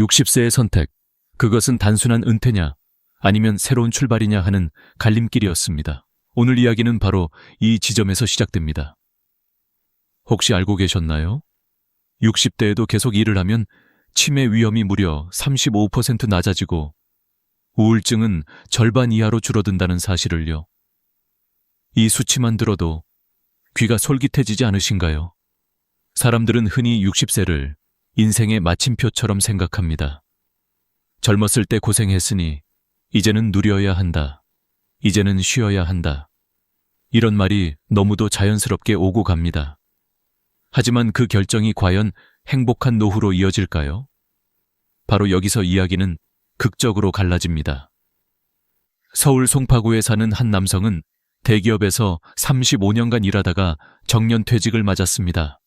60세의 선택, 그것은 단순한 은퇴냐 아니면 새로운 출발이냐 하는 갈림길이었습니다. 오늘 이야기는 바로 이 지점에서 시작됩니다. 혹시 알고 계셨나요? 60대에도 계속 일을 하면 치매 위험이 무려 35% 낮아지고 우울증은 절반 이하로 줄어든다는 사실을요. 이 수치만 들어도 귀가 솔깃해지지 않으신가요? 사람들은 흔히 60세를 인생의 마침표처럼 생각합니다. 젊었을 때 고생했으니 이제는 누려야 한다. 이제는 쉬어야 한다. 이런 말이 너무도 자연스럽게 오고 갑니다. 하지만 그 결정이 과연 행복한 노후로 이어질까요? 바로 여기서 이야기는 극적으로 갈라집니다. 서울 송파구에 사는 한 남성은 대기업에서 35년간 일하다가 정년퇴직을 맞았습니다.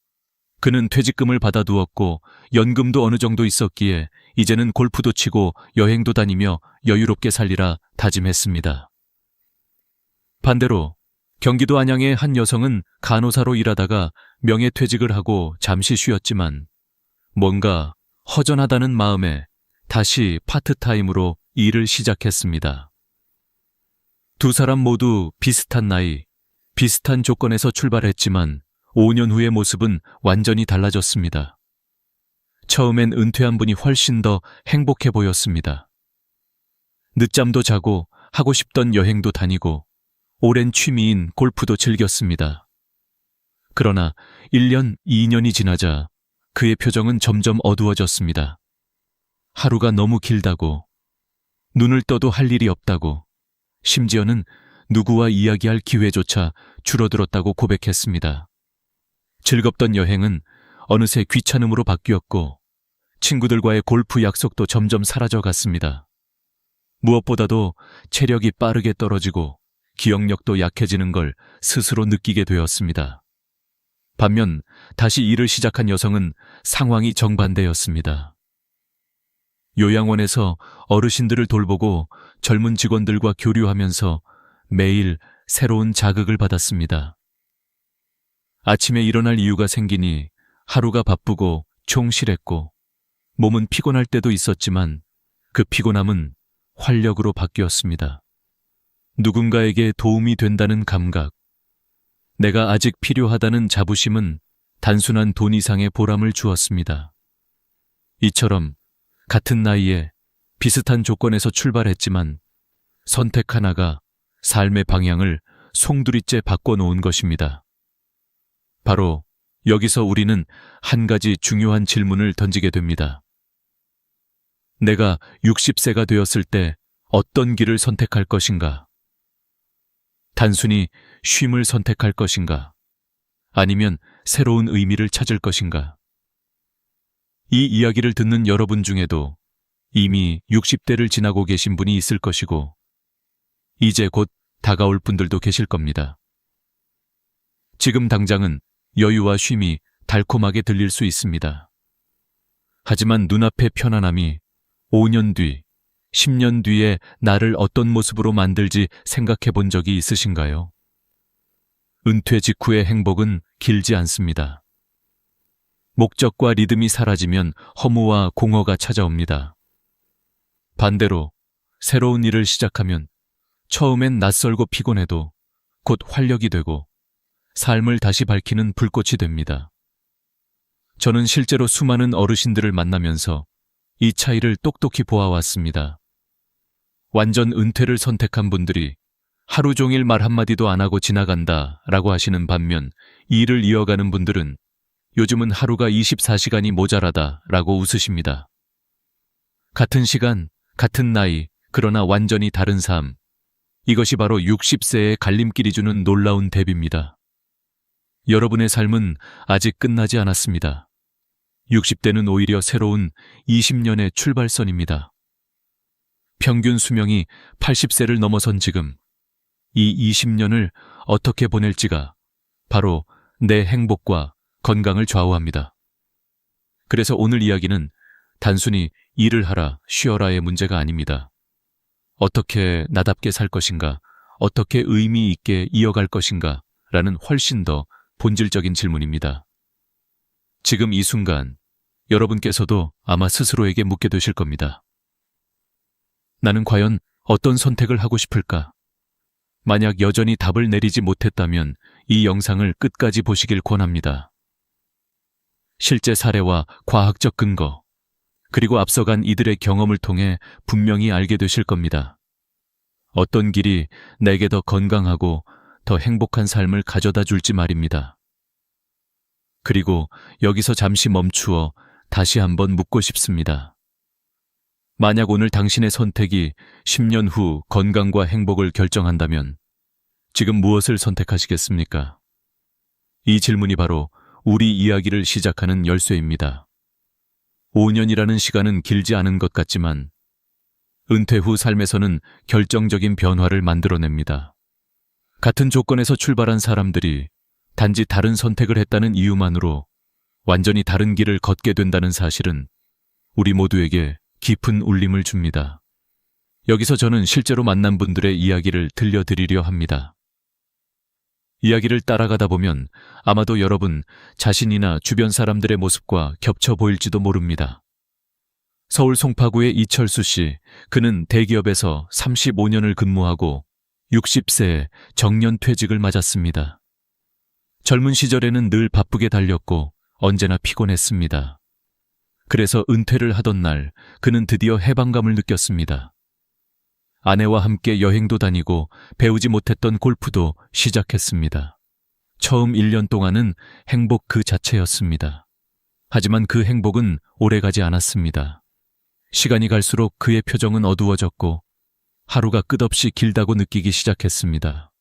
그는 퇴직금을 받아두었고 연금도 어느 정도 있었기에 이제는 골프도 치고 여행도 다니며 여유롭게 살리라 다짐했습니다. 반대로 경기도 안양의 한 여성은 간호사로 일하다가 명예퇴직을 하고 잠시 쉬었지만 뭔가 허전하다는 마음에 다시 파트타임으로 일을 시작했습니다. 두 사람 모두 비슷한 나이, 비슷한 조건에서 출발했지만 5년 후의 모습은 완전히 달라졌습니다. 처음엔 은퇴한 분이 훨씬 더 행복해 보였습니다. 늦잠도 자고 하고 싶던 여행도 다니고 오랜 취미인 골프도 즐겼습니다. 그러나 1년, 2년이 지나자 그의 표정은 점점 어두워졌습니다. 하루가 너무 길다고, 눈을 떠도 할 일이 없다고, 심지어는 누구와 이야기할 기회조차 줄어들었다고 고백했습니다. 즐겁던 여행은 어느새 귀찮음으로 바뀌었고 친구들과의 골프 약속도 점점 사라져갔습니다. 무엇보다도 체력이 빠르게 떨어지고 기억력도 약해지는 걸 스스로 느끼게 되었습니다. 반면 다시 일을 시작한 여성은 상황이 정반대였습니다. 요양원에서 어르신들을 돌보고 젊은 직원들과 교류하면서 매일 새로운 자극을 받았습니다. 아침에 일어날 이유가 생기니 하루가 바쁘고 총실했고 몸은 피곤할 때도 있었지만 그 피곤함은 활력으로 바뀌었습니다. 누군가에게 도움이 된다는 감각, 내가 아직 필요하다는 자부심은 단순한 돈 이상의 보람을 주었습니다. 이처럼 같은 나이에 비슷한 조건에서 출발했지만 선택 하나가 삶의 방향을 송두리째 바꿔놓은 것입니다. 바로 여기서 우리는 한 가지 중요한 질문을 던지게 됩니다. 내가 60세가 되었을 때 어떤 길을 선택할 것인가? 단순히 쉼을 선택할 것인가? 아니면 새로운 의미를 찾을 것인가? 이 이야기를 듣는 여러분 중에도 이미 60대를 지나고 계신 분이 있을 것이고 이제 곧 다가올 분들도 계실 겁니다. 지금 당장은 여유와 쉼이 달콤하게 들릴 수 있습니다. 하지만 눈앞의 편안함이 5년 뒤, 10년 뒤에 나를 어떤 모습으로 만들지 생각해 본 적이 있으신가요? 은퇴 직후의 행복은 길지 않습니다. 목적과 리듬이 사라지면 허무와 공허가 찾아옵니다. 반대로 새로운 일을 시작하면 처음엔 낯설고 피곤해도 곧 활력이 되고 삶을 다시 밝히는 불꽃이 됩니다. 저는 실제로 수많은 어르신들을 만나면서 이 차이를 똑똑히 보아왔습니다. 완전 은퇴를 선택한 분들이 하루 종일 말 한마디도 안 하고 지나간다 라고 하시는 반면 일을 이어가는 분들은 요즘은 하루가 24시간이 모자라다 라고 웃으십니다. 같은 시간, 같은 나이, 그러나 완전히 다른 삶. 이것이 바로 60세의 갈림길이 주는 놀라운 대비입니다. 여러분의 삶은 아직 끝나지 않았습니다. 60대는 오히려 새로운 20년의 출발선입니다. 평균 수명이 80세를 넘어선 지금, 이 20년을 어떻게 보낼지가 바로 내 행복과 건강을 좌우합니다. 그래서 오늘 이야기는 단순히 일을 하라, 쉬어라의 문제가 아닙니다. 어떻게 나답게 살 것인가, 어떻게 의미 있게 이어갈 것인가 라는 훨씬 더 본질적인 질문입니다. 지금 이 순간 여러분께서도 아마 스스로에게 묻게 되실 겁니다. 나는 과연 어떤 선택을 하고 싶을까? 만약 여전히 답을 내리지 못했다면 이 영상을 끝까지 보시길 권합니다. 실제 사례와 과학적 근거, 그리고 앞서간 이들의 경험을 통해 분명히 알게 되실 겁니다. 어떤 길이 내게 더 건강하고 더 행복한 삶을 가져다 줄지 말입니다. 그리고 여기서 잠시 멈추어 다시 한번 묻고 싶습니다. 만약 오늘 당신의 선택이 10년 후 건강과 행복을 결정한다면 지금 무엇을 선택하시겠습니까? 이 질문이 바로 우리 이야기를 시작하는 열쇠입니다. 5년이라는 시간은 길지 않은 것 같지만 은퇴 후 삶에서는 결정적인 변화를 만들어냅니다. 같은 조건에서 출발한 사람들이 단지 다른 선택을 했다는 이유만으로 완전히 다른 길을 걷게 된다는 사실은 우리 모두에게 깊은 울림을 줍니다. 여기서 저는 실제로 만난 분들의 이야기를 들려드리려 합니다. 이야기를 따라가다 보면 아마도 여러분 자신이나 주변 사람들의 모습과 겹쳐 보일지도 모릅니다. 서울 송파구의 이철수 씨, 그는 대기업에서 35년을 근무하고 60세에 정년퇴직을 맞았습니다. 젊은 시절에는 늘 바쁘게 달렸고 언제나 피곤했습니다. 그래서 은퇴를 하던 날 그는 드디어 해방감을 느꼈습니다. 아내와 함께 여행도 다니고 배우지 못했던 골프도 시작했습니다. 처음 1년 동안은 행복 그 자체였습니다. 하지만 그 행복은 오래가지 않았습니다. 시간이 갈수록 그의 표정은 어두워졌고 하루가 끝없이 길다고 느끼기 시작했습니다.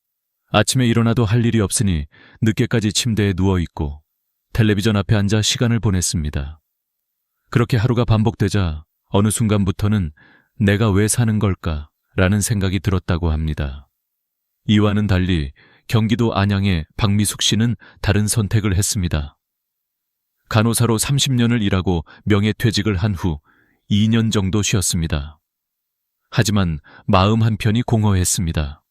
아침에 일어나도 할 일이 없으니 늦게까지 침대에 누워있고 텔레비전 앞에 앉아 시간을 보냈습니다. 그렇게 하루가 반복되자 어느 순간부터는 내가 왜 사는 걸까? 라는 생각이 들었다고 합니다. 이와는 달리 경기도 안양의 박미숙 씨는 다른 선택을 했습니다. 간호사로 30년을 일하고 명예퇴직을 한 후 2년 정도 쉬었습니다. 하지만 마음 한편이 공허했습니다.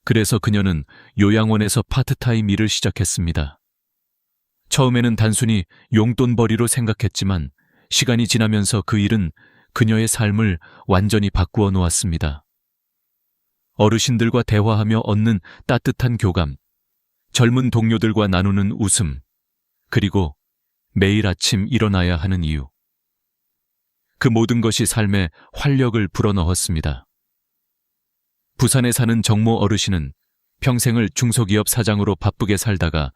그래서 그녀는 요양원에서 파트타임 일을 시작했습니다. 처음에는 단순히 용돈벌이로 생각했지만 시간이 지나면서 그 일은 그녀의 삶을 완전히 바꾸어 놓았습니다. 어르신들과 대화하며 얻는 따뜻한 교감, 젊은 동료들과 나누는 웃음, 그리고 매일 아침 일어나야 하는 이유. 그 모든 것이 삶에 활력을 불어넣었습니다. 부산에 사는 정모 어르신은 평생을 중소기업 사장으로 바쁘게 살다가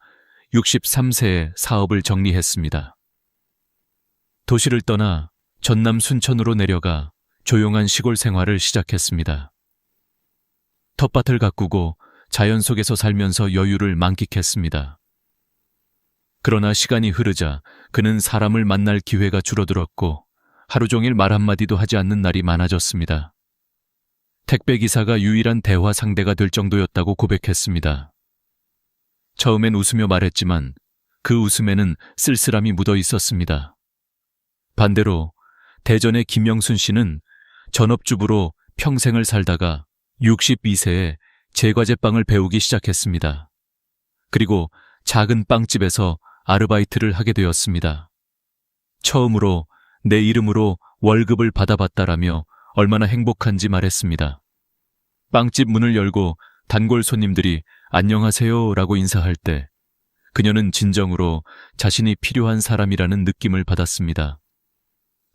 63세에 사업을 정리했습니다. 도시를 떠나 전남 순천으로 내려가 조용한 시골 생활을 시작했습니다. 텃밭을 가꾸고 자연 속에서 살면서 여유를 만끽했습니다. 그러나 시간이 흐르자 그는 사람을 만날 기회가 줄어들었고 하루 종일 말 한마디도 하지 않는 날이 많아졌습니다. 택배기사가 유일한 대화 상대가 될 정도였다고 고백했습니다. 처음엔 웃으며 말했지만 그 웃음에는 쓸쓸함이 묻어 있었습니다. 반대로 대전의 김영순 씨는 전업주부로 평생을 살다가 62세에 제과제빵을 배우기 시작했습니다. 그리고 작은 빵집에서 아르바이트를 하게 되었습니다. 처음으로 내 이름으로 월급을 받아봤다라며 얼마나 행복한지 말했습니다. 빵집 문을 열고 단골 손님들이 안녕하세요 라고 인사할 때 그녀는 진정으로 자신이 필요한 사람이라는 느낌을 받았습니다.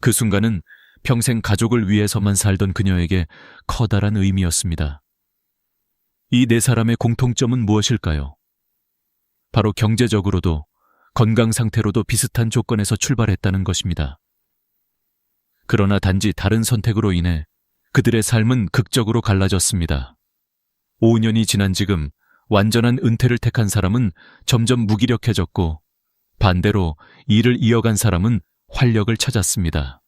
그 순간은 평생 가족을 위해서만 살던 그녀에게 커다란 의미였습니다. 이 네 사람의 공통점은 무엇일까요? 바로 경제적으로도 건강 상태로도 비슷한 조건에서 출발했다는 것입니다. 그러나 단지 다른 선택으로 인해 그들의 삶은 극적으로 갈라졌습니다. 5년이 지난 지금 완전한 은퇴를 택한 사람은 점점 무기력해졌고 반대로 일을 이어간 사람은 활력을 찾았습니다.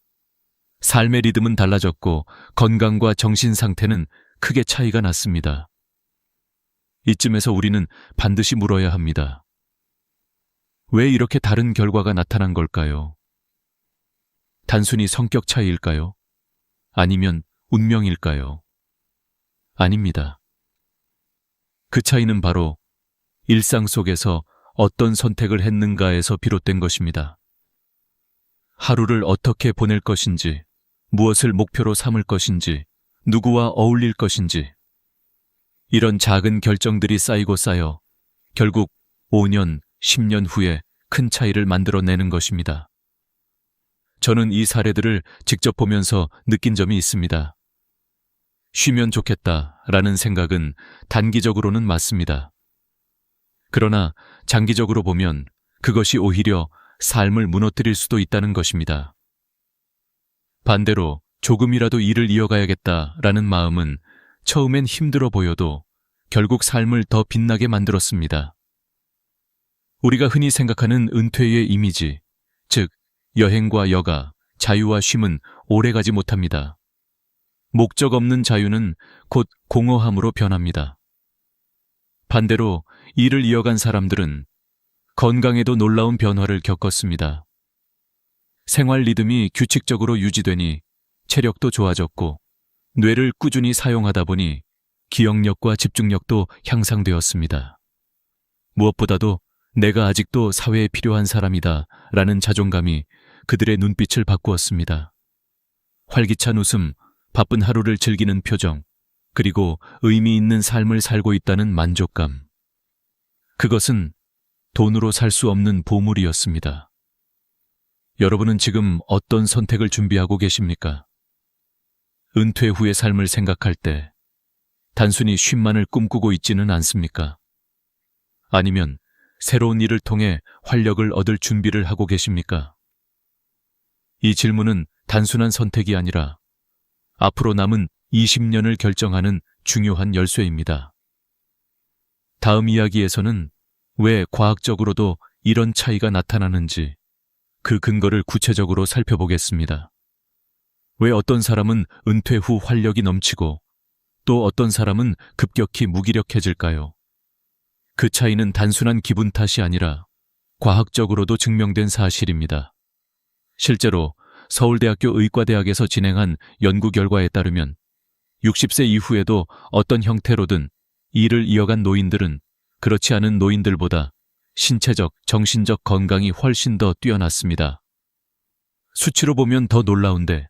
삶의 리듬은 달라졌고 건강과 정신 상태는 크게 차이가 났습니다. 이쯤에서 우리는 반드시 물어야 합니다. 왜 이렇게 다른 결과가 나타난 걸까요? 단순히 성격 차이일까요? 아니면 운명일까요? 아닙니다. 그 차이는 바로 일상 속에서 어떤 선택을 했는가에서 비롯된 것입니다. 하루를 어떻게 보낼 것인지, 무엇을 목표로 삼을 것인지, 누구와 어울릴 것인지. 이런 작은 결정들이 쌓이고 쌓여 결국 5년, 10년 후에 큰 차이를 만들어내는 것입니다. 저는 이 사례들을 직접 보면서 느낀 점이 있습니다. 쉬면 좋겠다라는 생각은 단기적으로는 맞습니다. 그러나 장기적으로 보면 그것이 오히려 삶을 무너뜨릴 수도 있다는 것입니다. 반대로 조금이라도 일을 이어가야겠다라는 마음은 처음엔 힘들어 보여도 결국 삶을 더 빛나게 만들었습니다. 우리가 흔히 생각하는 은퇴의 이미지, 즉 여행과 여가, 자유와 쉼은 오래가지 못합니다. 목적 없는 자유는 곧 공허함으로 변합니다. 반대로 일을 이어간 사람들은 건강에도 놀라운 변화를 겪었습니다. 생활 리듬이 규칙적으로 유지되니 체력도 좋아졌고 뇌를 꾸준히 사용하다 보니 기억력과 집중력도 향상되었습니다. 무엇보다도 내가 아직도 사회에 필요한 사람이다 라는 자존감이 그들의 눈빛을 바꾸었습니다. 활기찬 웃음, 바쁜 하루를 즐기는 표정, 그리고 의미 있는 삶을 살고 있다는 만족감. 그것은 돈으로 살 수 없는 보물이었습니다. 여러분은 지금 어떤 선택을 준비하고 계십니까? 은퇴 후의 삶을 생각할 때 단순히 쉼만을 꿈꾸고 있지는 않습니까? 아니면 새로운 일을 통해 활력을 얻을 준비를 하고 계십니까? 이 질문은 단순한 선택이 아니라 앞으로 남은 20년을 결정하는 중요한 열쇠입니다. 다음 이야기에서는 왜 과학적으로도 이런 차이가 나타나는지 그 근거를 구체적으로 살펴보겠습니다. 왜 어떤 사람은 은퇴 후 활력이 넘치고 또 어떤 사람은 급격히 무기력해질까요? 그 차이는 단순한 기분 탓이 아니라 과학적으로도 증명된 사실입니다. 실제로 서울대학교 의과대학에서 진행한 연구 결과에 따르면 60세 이후에도 어떤 형태로든 일을 이어간 노인들은 그렇지 않은 노인들보다 신체적, 정신적 건강이 훨씬 더 뛰어났습니다. 수치로 보면 더 놀라운데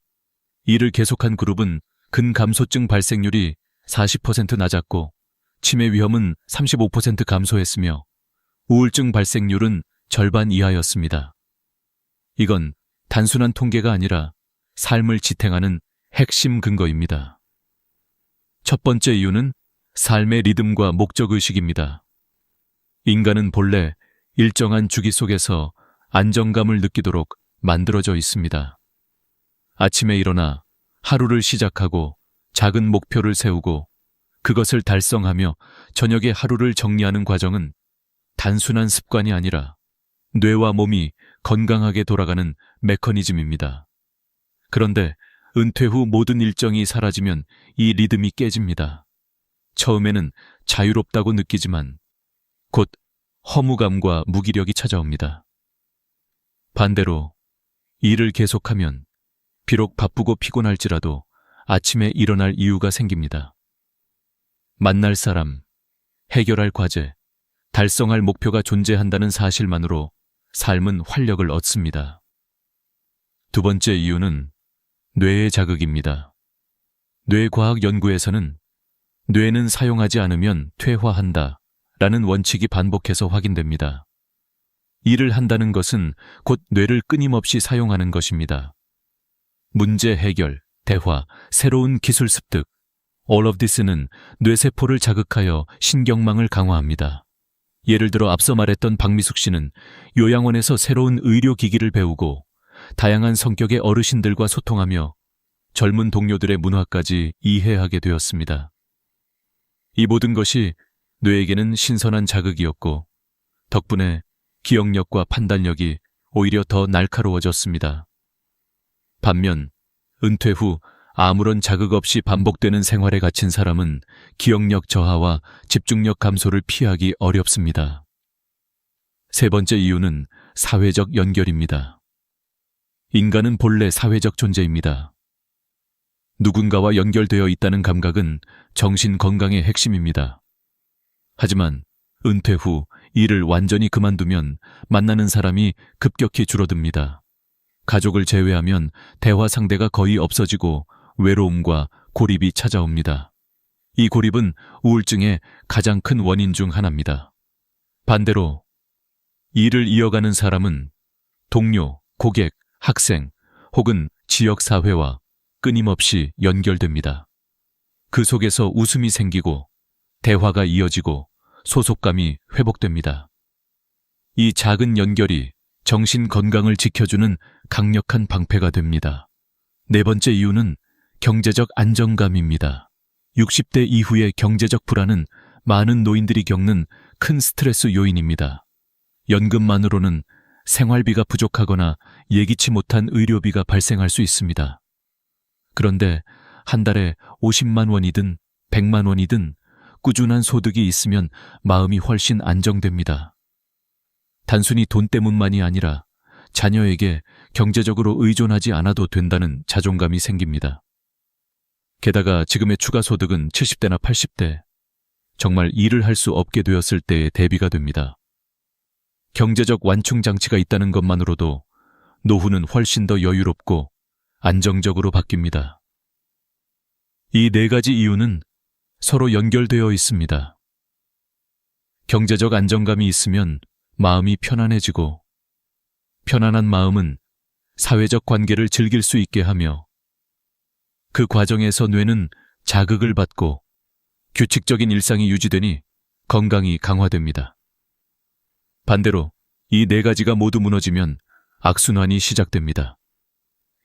일을 계속한 그룹은 근감소증 발생률이 40% 낮았고 치매 위험은 35% 감소했으며 우울증 발생률은 절반 이하였습니다. 이건 단순한 통계가 아니라 삶을 지탱하는 핵심 근거입니다. 첫 번째 이유는 삶의 리듬과 목적의식입니다. 인간은 본래 일정한 주기 속에서 안정감을 느끼도록 만들어져 있습니다. 아침에 일어나 하루를 시작하고 작은 목표를 세우고 그것을 달성하며 저녁에 하루를 정리하는 과정은 단순한 습관이 아니라 뇌와 몸이 건강하게 돌아가는 메커니즘입니다. 그런데 은퇴 후 모든 일정이 사라지면 이 리듬이 깨집니다. 처음에는 자유롭다고 느끼지만 곧 허무감과 무기력이 찾아옵니다. 반대로 일을 계속하면 비록 바쁘고 피곤할지라도 아침에 일어날 이유가 생깁니다. 만날 사람, 해결할 과제, 달성할 목표가 존재한다는 사실만으로 삶은 활력을 얻습니다. 두 번째 이유는 뇌의 자극입니다. 뇌과학 연구에서는 뇌는 사용하지 않으면 퇴화한다 라는 원칙이 반복해서 확인됩니다. 일을 한다는 것은 곧 뇌를 끊임없이 사용하는 것입니다. 문제 해결, 대화, 새로운 기술 습득, all of this는 뇌세포를 자극하여 신경망을 강화합니다. 예를 들어 앞서 말했던 박미숙 씨는 요양원에서 새로운 의료기기를 배우고 다양한 성격의 어르신들과 소통하며 젊은 동료들의 문화까지 이해하게 되었습니다. 이 모든 것이 뇌에게는 신선한 자극이었고 덕분에 기억력과 판단력이 오히려 더 날카로워졌습니다. 반면 은퇴 후 아무런 자극 없이 반복되는 생활에 갇힌 사람은 기억력 저하와 집중력 감소를 피하기 어렵습니다. 세 번째 이유는 사회적 연결입니다. 인간은 본래 사회적 존재입니다. 누군가와 연결되어 있다는 감각은 정신 건강의 핵심입니다. 하지만 은퇴 후 일을 완전히 그만두면 만나는 사람이 급격히 줄어듭니다. 가족을 제외하면 대화 상대가 거의 없어지고 외로움과 고립이 찾아옵니다. 이 고립은 우울증의 가장 큰 원인 중 하나입니다. 반대로 일을 이어가는 사람은 동료, 고객, 학생 혹은 지역사회와 끊임없이 연결됩니다. 그 속에서 웃음이 생기고 대화가 이어지고 소속감이 회복됩니다. 이 작은 연결이 정신 건강을 지켜주는 강력한 방패가 됩니다. 네 번째 이유는 경제적 안정감입니다. 60대 이후의 경제적 불안은 많은 노인들이 겪는 큰 스트레스 요인입니다. 연금만으로는 생활비가 부족하거나 예기치 못한 의료비가 발생할 수 있습니다. 그런데 한 달에 50만 원이든 100만 원이든 꾸준한 소득이 있으면 마음이 훨씬 안정됩니다. 단순히 돈 때문만이 아니라 자녀에게 경제적으로 의존하지 않아도 된다는 자존감이 생깁니다. 게다가 지금의 추가 소득은 70대나 80대, 정말 일을 할 수 없게 되었을 때의 대비가 됩니다. 경제적 완충 장치가 있다는 것만으로도 노후는 훨씬 더 여유롭고 안정적으로 바뀝니다. 이 네 가지 이유는 서로 연결되어 있습니다. 경제적 안정감이 있으면 마음이 편안해지고, 편안한 마음은 사회적 관계를 즐길 수 있게 하며, 그 과정에서 뇌는 자극을 받고 규칙적인 일상이 유지되니 건강이 강화됩니다. 반대로 이 네 가지가 모두 무너지면 악순환이 시작됩니다.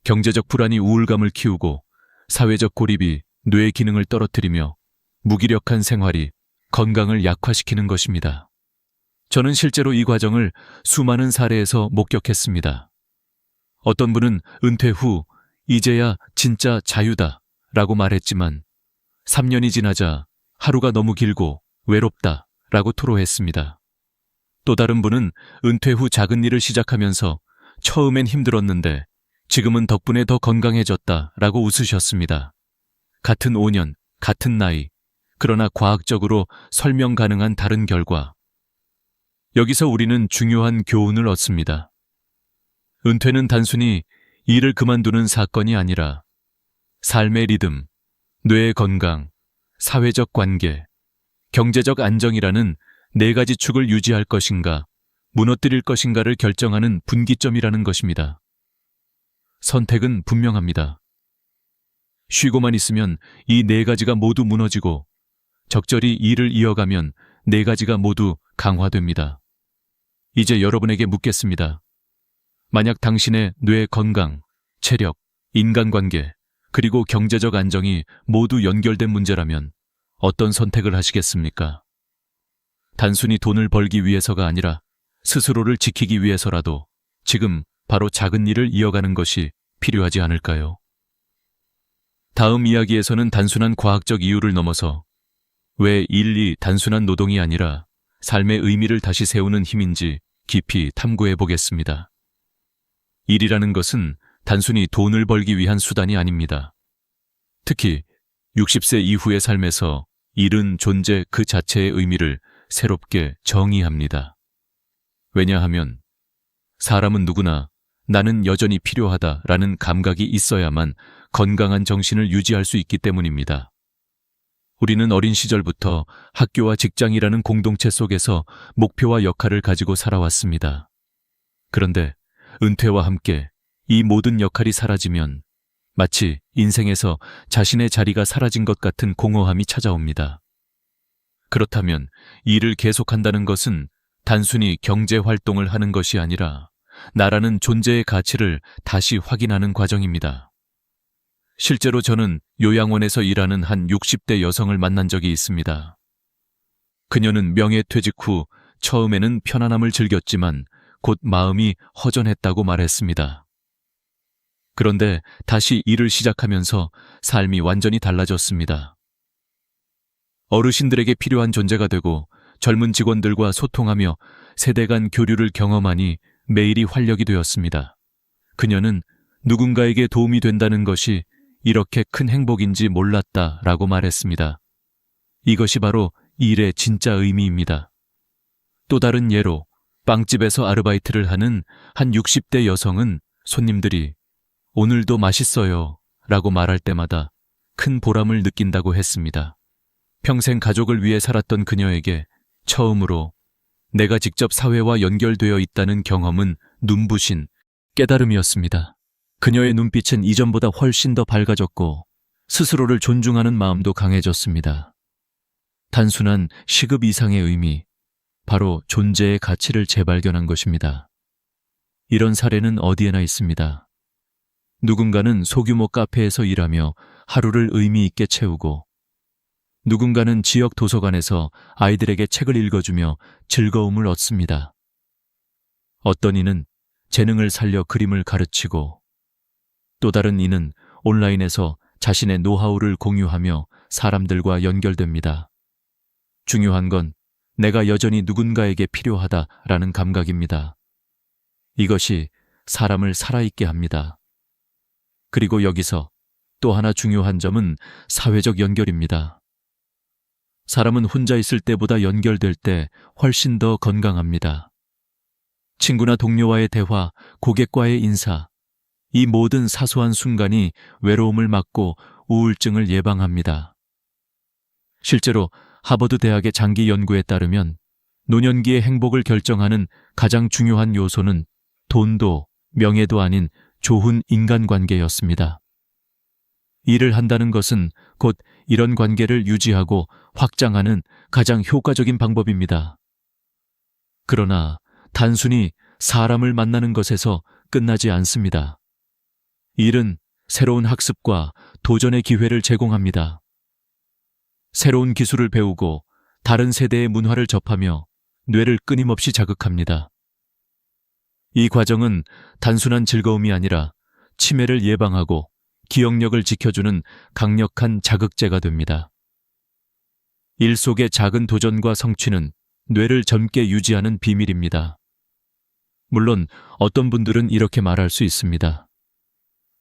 경제적 불안이 우울감을 키우고 사회적 고립이 뇌의 기능을 떨어뜨리며 무기력한 생활이 건강을 약화시키는 것입니다. 저는 실제로 이 과정을 수많은 사례에서 목격했습니다. 어떤 분은 은퇴 후 이제야 진짜 자유다 라고 말했지만 3년이 지나자 하루가 너무 길고 외롭다 라고 토로했습니다. 또 다른 분은 은퇴 후 작은 일을 시작하면서 처음엔 힘들었는데 지금은 덕분에 더 건강해졌다 라고 웃으셨습니다. 같은 5년, 같은 나이, 그러나 과학적으로 설명 가능한 다른 결과. 여기서 우리는 중요한 교훈을 얻습니다. 은퇴는 단순히 일을 그만두는 사건이 아니라 삶의 리듬, 뇌의 건강, 사회적 관계, 경제적 안정이라는 네 가지 축을 유지할 것인가, 무너뜨릴 것인가를 결정하는 분기점이라는 것입니다. 선택은 분명합니다. 쉬고만 있으면 이 네 가지가 모두 무너지고 적절히 일을 이어가면 네 가지가 모두 강화됩니다. 이제 여러분에게 묻겠습니다. 만약 당신의 뇌 건강, 체력, 인간관계, 그리고 경제적 안정이 모두 연결된 문제라면 어떤 선택을 하시겠습니까? 단순히 돈을 벌기 위해서가 아니라 스스로를 지키기 위해서라도 지금 바로 작은 일을 이어가는 것이 필요하지 않을까요? 다음 이야기에서는 단순한 과학적 이유를 넘어서 왜 일이 단순한 노동이 아니라 삶의 의미를 다시 세우는 힘인지 깊이 탐구해 보겠습니다. 일이라는 것은 단순히 돈을 벌기 위한 수단이 아닙니다. 특히 60세 이후의 삶에서 일은 존재 그 자체의 의미를 새롭게 정의합니다. 왜냐하면 사람은 누구나 나는 여전히 필요하다라는 감각이 있어야만 건강한 정신을 유지할 수 있기 때문입니다. 우리는 어린 시절부터 학교와 직장이라는 공동체 속에서 목표와 역할을 가지고 살아왔습니다. 그런데 은퇴와 함께 이 모든 역할이 사라지면 마치 인생에서 자신의 자리가 사라진 것 같은 공허함이 찾아옵니다. 그렇다면 일을 계속한다는 것은 단순히 경제 활동을 하는 것이 아니라 나라는 존재의 가치를 다시 확인하는 과정입니다. 실제로 저는 요양원에서 일하는 한 60대 여성을 만난 적이 있습니다. 그녀는 명예퇴직 후 처음에는 편안함을 즐겼지만 곧 마음이 허전했다고 말했습니다. 그런데 다시 일을 시작하면서 삶이 완전히 달라졌습니다. 어르신들에게 필요한 존재가 되고 젊은 직원들과 소통하며 세대 간 교류를 경험하니 매일이 활력이 되었습니다. 그녀는 누군가에게 도움이 된다는 것이 이렇게 큰 행복인지 몰랐다라고 말했습니다. 이것이 바로 일의 진짜 의미입니다. 또 다른 예로 빵집에서 아르바이트를 하는 한 60대 여성은 손님들이 오늘도 맛있어요 라고 말할 때마다 큰 보람을 느낀다고 했습니다. 평생 가족을 위해 살았던 그녀에게 처음으로 내가 직접 사회와 연결되어 있다는 경험은 눈부신 깨달음이었습니다. 그녀의 눈빛은 이전보다 훨씬 더 밝아졌고 스스로를 존중하는 마음도 강해졌습니다. 단순한 시급 이상의 의미, 바로 존재의 가치를 재발견한 것입니다. 이런 사례는 어디에나 있습니다. 누군가는 소규모 카페에서 일하며 하루를 의미 있게 채우고, 누군가는 지역 도서관에서 아이들에게 책을 읽어주며 즐거움을 얻습니다. 어떤 이는 재능을 살려 그림을 가르치고, 또 다른 이는 온라인에서 자신의 노하우를 공유하며 사람들과 연결됩니다. 중요한 건 내가 여전히 누군가에게 필요하다라는 감각입니다. 이것이 사람을 살아있게 합니다. 그리고 여기서 또 하나 중요한 점은 사회적 연결입니다. 사람은 혼자 있을 때보다 연결될 때 훨씬 더 건강합니다. 친구나 동료와의 대화, 고객과의 인사, 이 모든 사소한 순간이 외로움을 막고 우울증을 예방합니다. 실제로 하버드 대학의 장기 연구에 따르면 노년기의 행복을 결정하는 가장 중요한 요소는 돈도 명예도 아닌 좋은 인간관계였습니다. 일을 한다는 것은 곧 이런 관계를 유지하고 확장하는 가장 효과적인 방법입니다. 그러나 단순히 사람을 만나는 것에서 끝나지 않습니다. 일은 새로운 학습과 도전의 기회를 제공합니다. 새로운 기술을 배우고 다른 세대의 문화를 접하며 뇌를 끊임없이 자극합니다. 이 과정은 단순한 즐거움이 아니라 치매를 예방하고 기억력을 지켜주는 강력한 자극제가 됩니다. 일 속의 작은 도전과 성취는 뇌를 젊게 유지하는 비밀입니다. 물론 어떤 분들은 이렇게 말할 수 있습니다.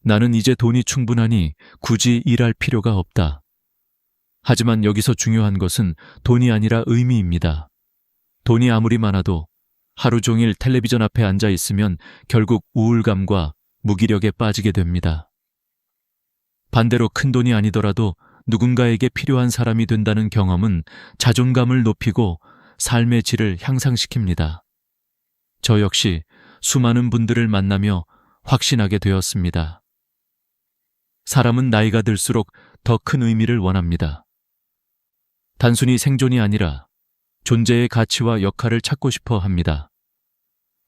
나는 이제 돈이 충분하니 굳이 일할 필요가 없다. 하지만 여기서 중요한 것은 돈이 아니라 의미입니다. 돈이 아무리 많아도 하루 종일 텔레비전 앞에 앉아 있으면 결국 우울감과 무기력에 빠지게 됩니다. 반대로 큰 돈이 아니더라도 누군가에게 필요한 사람이 된다는 경험은 자존감을 높이고 삶의 질을 향상시킵니다. 저 역시 수많은 분들을 만나며 확신하게 되었습니다. 사람은 나이가 들수록 더 큰 의미를 원합니다. 단순히 생존이 아니라 존재의 가치와 역할을 찾고 싶어 합니다.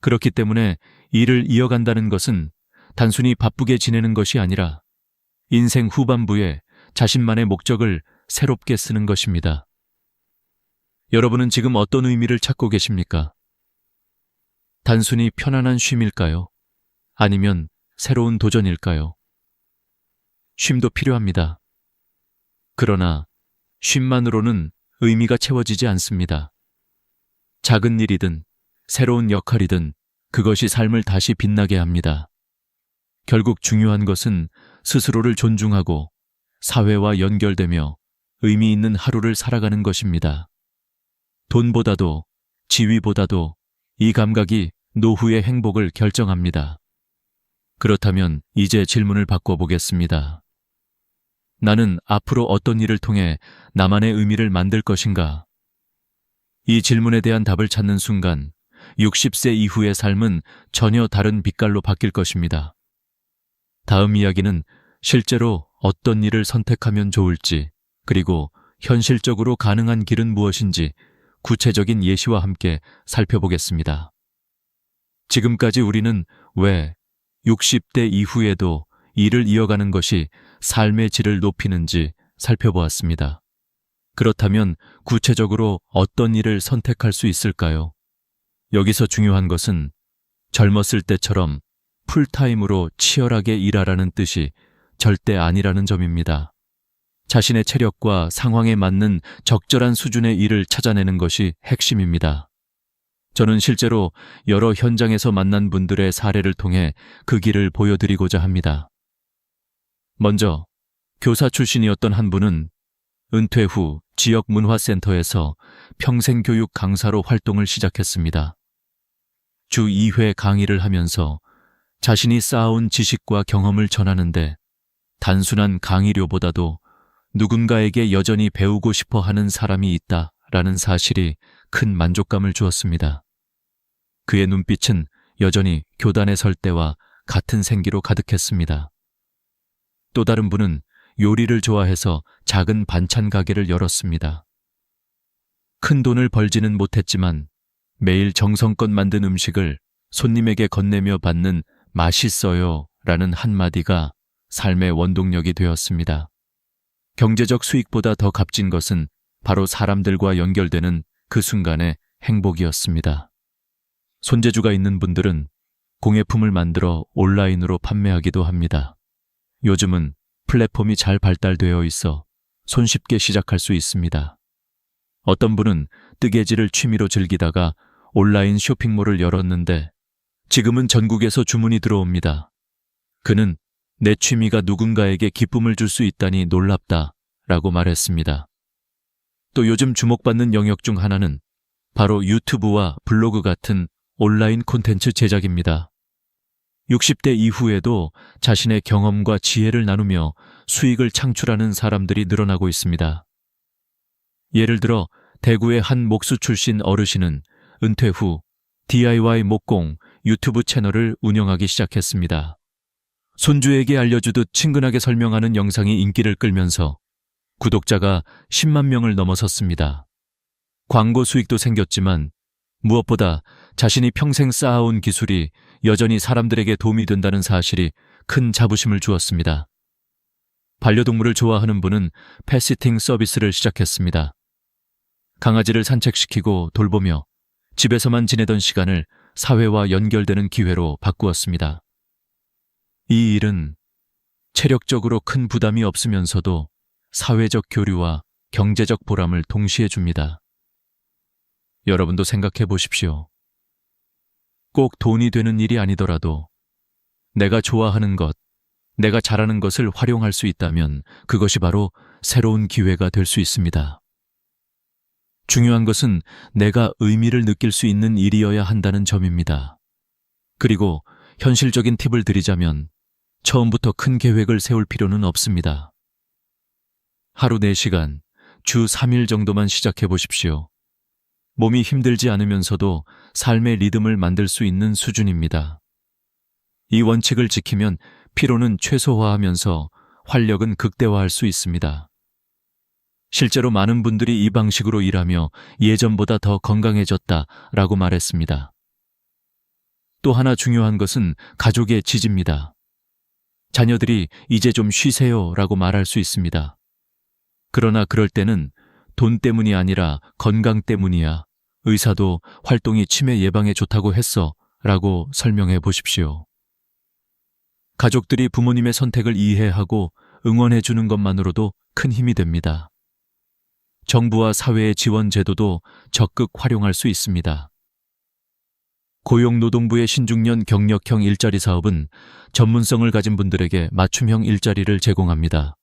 그렇기 때문에 일을 이어간다는 것은 단순히 바쁘게 지내는 것이 아니라 인생 후반부에 자신만의 목적을 새롭게 쓰는 것입니다. 여러분은 지금 어떤 의미를 찾고 계십니까? 단순히 편안한 쉼일까요? 아니면 새로운 도전일까요? 쉼도 필요합니다. 그러나 쉼만으로는 의미가 채워지지 않습니다. 작은 일이든 새로운 역할이든 그것이 삶을 다시 빛나게 합니다. 결국 중요한 것은 스스로를 존중하고 사회와 연결되며 의미 있는 하루를 살아가는 것입니다. 돈보다도 지위보다도 이 감각이 노후의 행복을 결정합니다. 그렇다면 이제 질문을 바꿔보겠습니다. 나는 앞으로 어떤 일을 통해 나만의 의미를 만들 것인가? 이 질문에 대한 답을 찾는 순간 60세 이후의 삶은 전혀 다른 빛깔로 바뀔 것입니다. 다음 이야기는 실제로 어떤 일을 선택하면 좋을지, 그리고 현실적으로 가능한 길은 무엇인지 구체적인 예시와 함께 살펴보겠습니다. 지금까지 우리는 왜 60대 이후에도 일을 이어가는 것이 삶의 질을 높이는지 살펴보았습니다. 그렇다면 구체적으로 어떤 일을 선택할 수 있을까요? 여기서 중요한 것은 젊었을 때처럼 풀타임으로 치열하게 일하라는 뜻이 절대 아니라는 점입니다. 자신의 체력과 상황에 맞는 적절한 수준의 일을 찾아내는 것이 핵심입니다. 저는 실제로 여러 현장에서 만난 분들의 사례를 통해 그 길을 보여드리고자 합니다. 먼저 교사 출신이었던 한 분은 은퇴 후 지역 문화센터에서 평생교육 강사로 활동을 시작했습니다. 주 2회 강의를 하면서 자신이 쌓아온 지식과 경험을 전하는데 단순한 강의료보다도 누군가에게 여전히 배우고 싶어 하는 사람이 있다라는 사실이 큰 만족감을 주었습니다. 그의 눈빛은 여전히 교단에 설 때와 같은 생기로 가득했습니다. 또 다른 분은 요리를 좋아해서 작은 반찬 가게를 열었습니다. 큰 돈을 벌지는 못했지만 매일 정성껏 만든 음식을 손님에게 건네며 받는 맛있어요 라는 한마디가 삶의 원동력이 되었습니다. 경제적 수익보다 더 값진 것은 바로 사람들과 연결되는 그 순간의 행복이었습니다. 손재주가 있는 분들은 공예품을 만들어 온라인으로 판매하기도 합니다. 요즘은 플랫폼이 잘 발달되어 있어 손쉽게 시작할 수 있습니다. 어떤 분은 뜨개질을 취미로 즐기다가 온라인 쇼핑몰을 열었는데 지금은 전국에서 주문이 들어옵니다. 그는 내 취미가 누군가에게 기쁨을 줄 수 있다니 놀랍다 라고 말했습니다. 또 요즘 주목받는 영역 중 하나는 바로 유튜브와 블로그 같은 온라인 콘텐츠 제작입니다. 60대 이후에도 자신의 경험과 지혜를 나누며 수익을 창출하는 사람들이 늘어나고 있습니다. 예를 들어 대구의 한 목수 출신 어르신은 은퇴 후 DIY 목공 유튜브 채널을 운영하기 시작했습니다. 손주에게 알려주듯 친근하게 설명하는 영상이 인기를 끌면서 구독자가 10만 명을 넘어섰습니다. 광고 수익도 생겼지만 무엇보다 자신이 평생 쌓아온 기술이 여전히 사람들에게 도움이 된다는 사실이 큰 자부심을 주었습니다. 반려동물을 좋아하는 분은 펫시팅 서비스를 시작했습니다. 강아지를 산책시키고 돌보며 집에서만 지내던 시간을 사회와 연결되는 기회로 바꾸었습니다. 이 일은 체력적으로 큰 부담이 없으면서도 사회적 교류와 경제적 보람을 동시에 줍니다. 여러분도 생각해 보십시오. 꼭 돈이 되는 일이 아니더라도 내가 좋아하는 것, 내가 잘하는 것을 활용할 수 있다면 그것이 바로 새로운 기회가 될 수 있습니다. 중요한 것은 내가 의미를 느낄 수 있는 일이어야 한다는 점입니다. 그리고 현실적인 팁을 드리자면 처음부터 큰 계획을 세울 필요는 없습니다. 하루 4시간, 주 3일 정도만 시작해 보십시오. 몸이 힘들지 않으면서도 삶의 리듬을 만들 수 있는 수준입니다. 이 원칙을 지키면 피로는 최소화하면서 활력은 극대화할 수 있습니다. 실제로 많은 분들이 이 방식으로 일하며 예전보다 더 건강해졌다라고 말했습니다. 또 하나 중요한 것은 가족의 지지입니다. 자녀들이 이제 좀 쉬세요라고 말할 수 있습니다. 그러나 그럴 때는 돈 때문이 아니라 건강 때문이야. 의사도 활동이 치매 예방에 좋다고 했어 라고 설명해 보십시오. 가족들이 부모님의 선택을 이해하고 응원해 주는 것만으로도 큰 힘이 됩니다. 정부와 사회의 지원 제도도 적극 활용할 수 있습니다. 고용노동부의 신중년 경력형 일자리 사업은 전문성을 가진 분들에게 맞춤형 일자리를 제공합니다.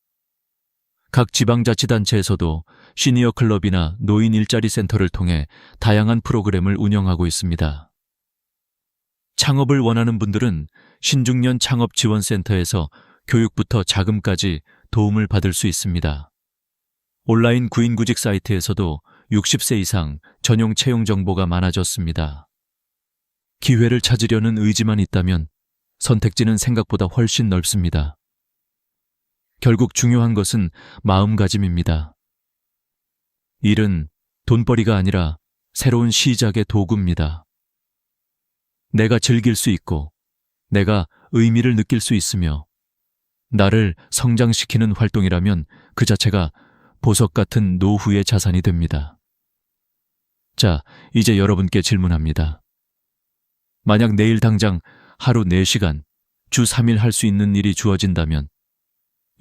각 지방자치단체에서도 시니어 클럽이나 노인 일자리 센터를 통해 다양한 프로그램을 운영하고 있습니다. 창업을 원하는 분들은 신중년 창업지원센터에서 교육부터 자금까지 도움을 받을 수 있습니다. 온라인 구인구직 사이트에서도 60세 이상 전용 채용 정보가 많아졌습니다. 기회를 찾으려는 의지만 있다면 선택지는 생각보다 훨씬 넓습니다. 결국 중요한 것은 마음가짐입니다. 일은 돈벌이가 아니라 새로운 시작의 도구입니다. 내가 즐길 수 있고 내가 의미를 느낄 수 있으며 나를 성장시키는 활동이라면 그 자체가 보석 같은 노후의 자산이 됩니다. 자, 이제 여러분께 질문합니다. 만약 내일 당장 하루 4시간, 주 3일 할 수 있는 일이 주어진다면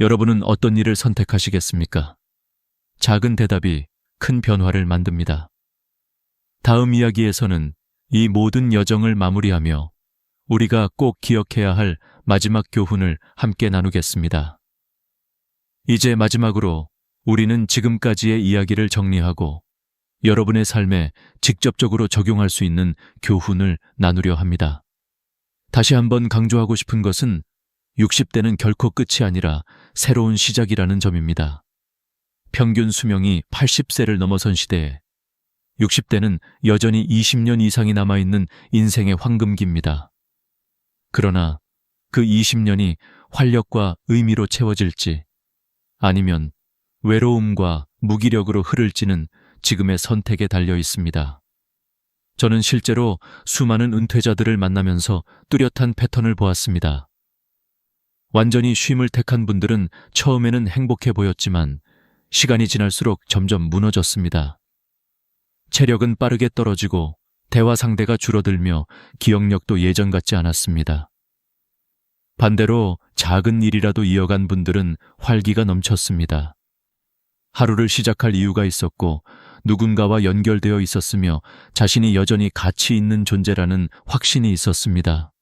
여러분은 어떤 일을 선택하시겠습니까? 작은 대답이 큰 변화를 만듭니다. 다음 이야기에서는 이 모든 여정을 마무리하며 우리가 꼭 기억해야 할 마지막 교훈을 함께 나누겠습니다. 이제 마지막으로 우리는 지금까지의 이야기를 정리하고 여러분의 삶에 직접적으로 적용할 수 있는 교훈을 나누려 합니다. 다시 한번 강조하고 싶은 것은 60대는 결코 끝이 아니라 새로운 시작이라는 점입니다. 평균 수명이 80세를 넘어선 시대에 60대는 여전히 20년 이상이 남아있는 인생의 황금기입니다. 그러나 그 20년이 활력과 의미로 채워질지 아니면 외로움과 무기력으로 흐를지는 지금의 선택에 달려 있습니다. 저는 실제로 수많은 은퇴자들을 만나면서 뚜렷한 패턴을 보았습니다. 완전히 쉼을 택한 분들은 처음에는 행복해 보였지만 시간이 지날수록 점점 무너졌습니다. 체력은 빠르게 떨어지고 대화 상대가 줄어들며 기억력도 예전 같지 않았습니다. 반대로 작은 일이라도 이어간 분들은 활기가 넘쳤습니다. 하루를 시작할 이유가 있었고 누군가와 연결되어 있었으며 자신이 여전히 가치 있는 존재라는 확신이 있었습니다.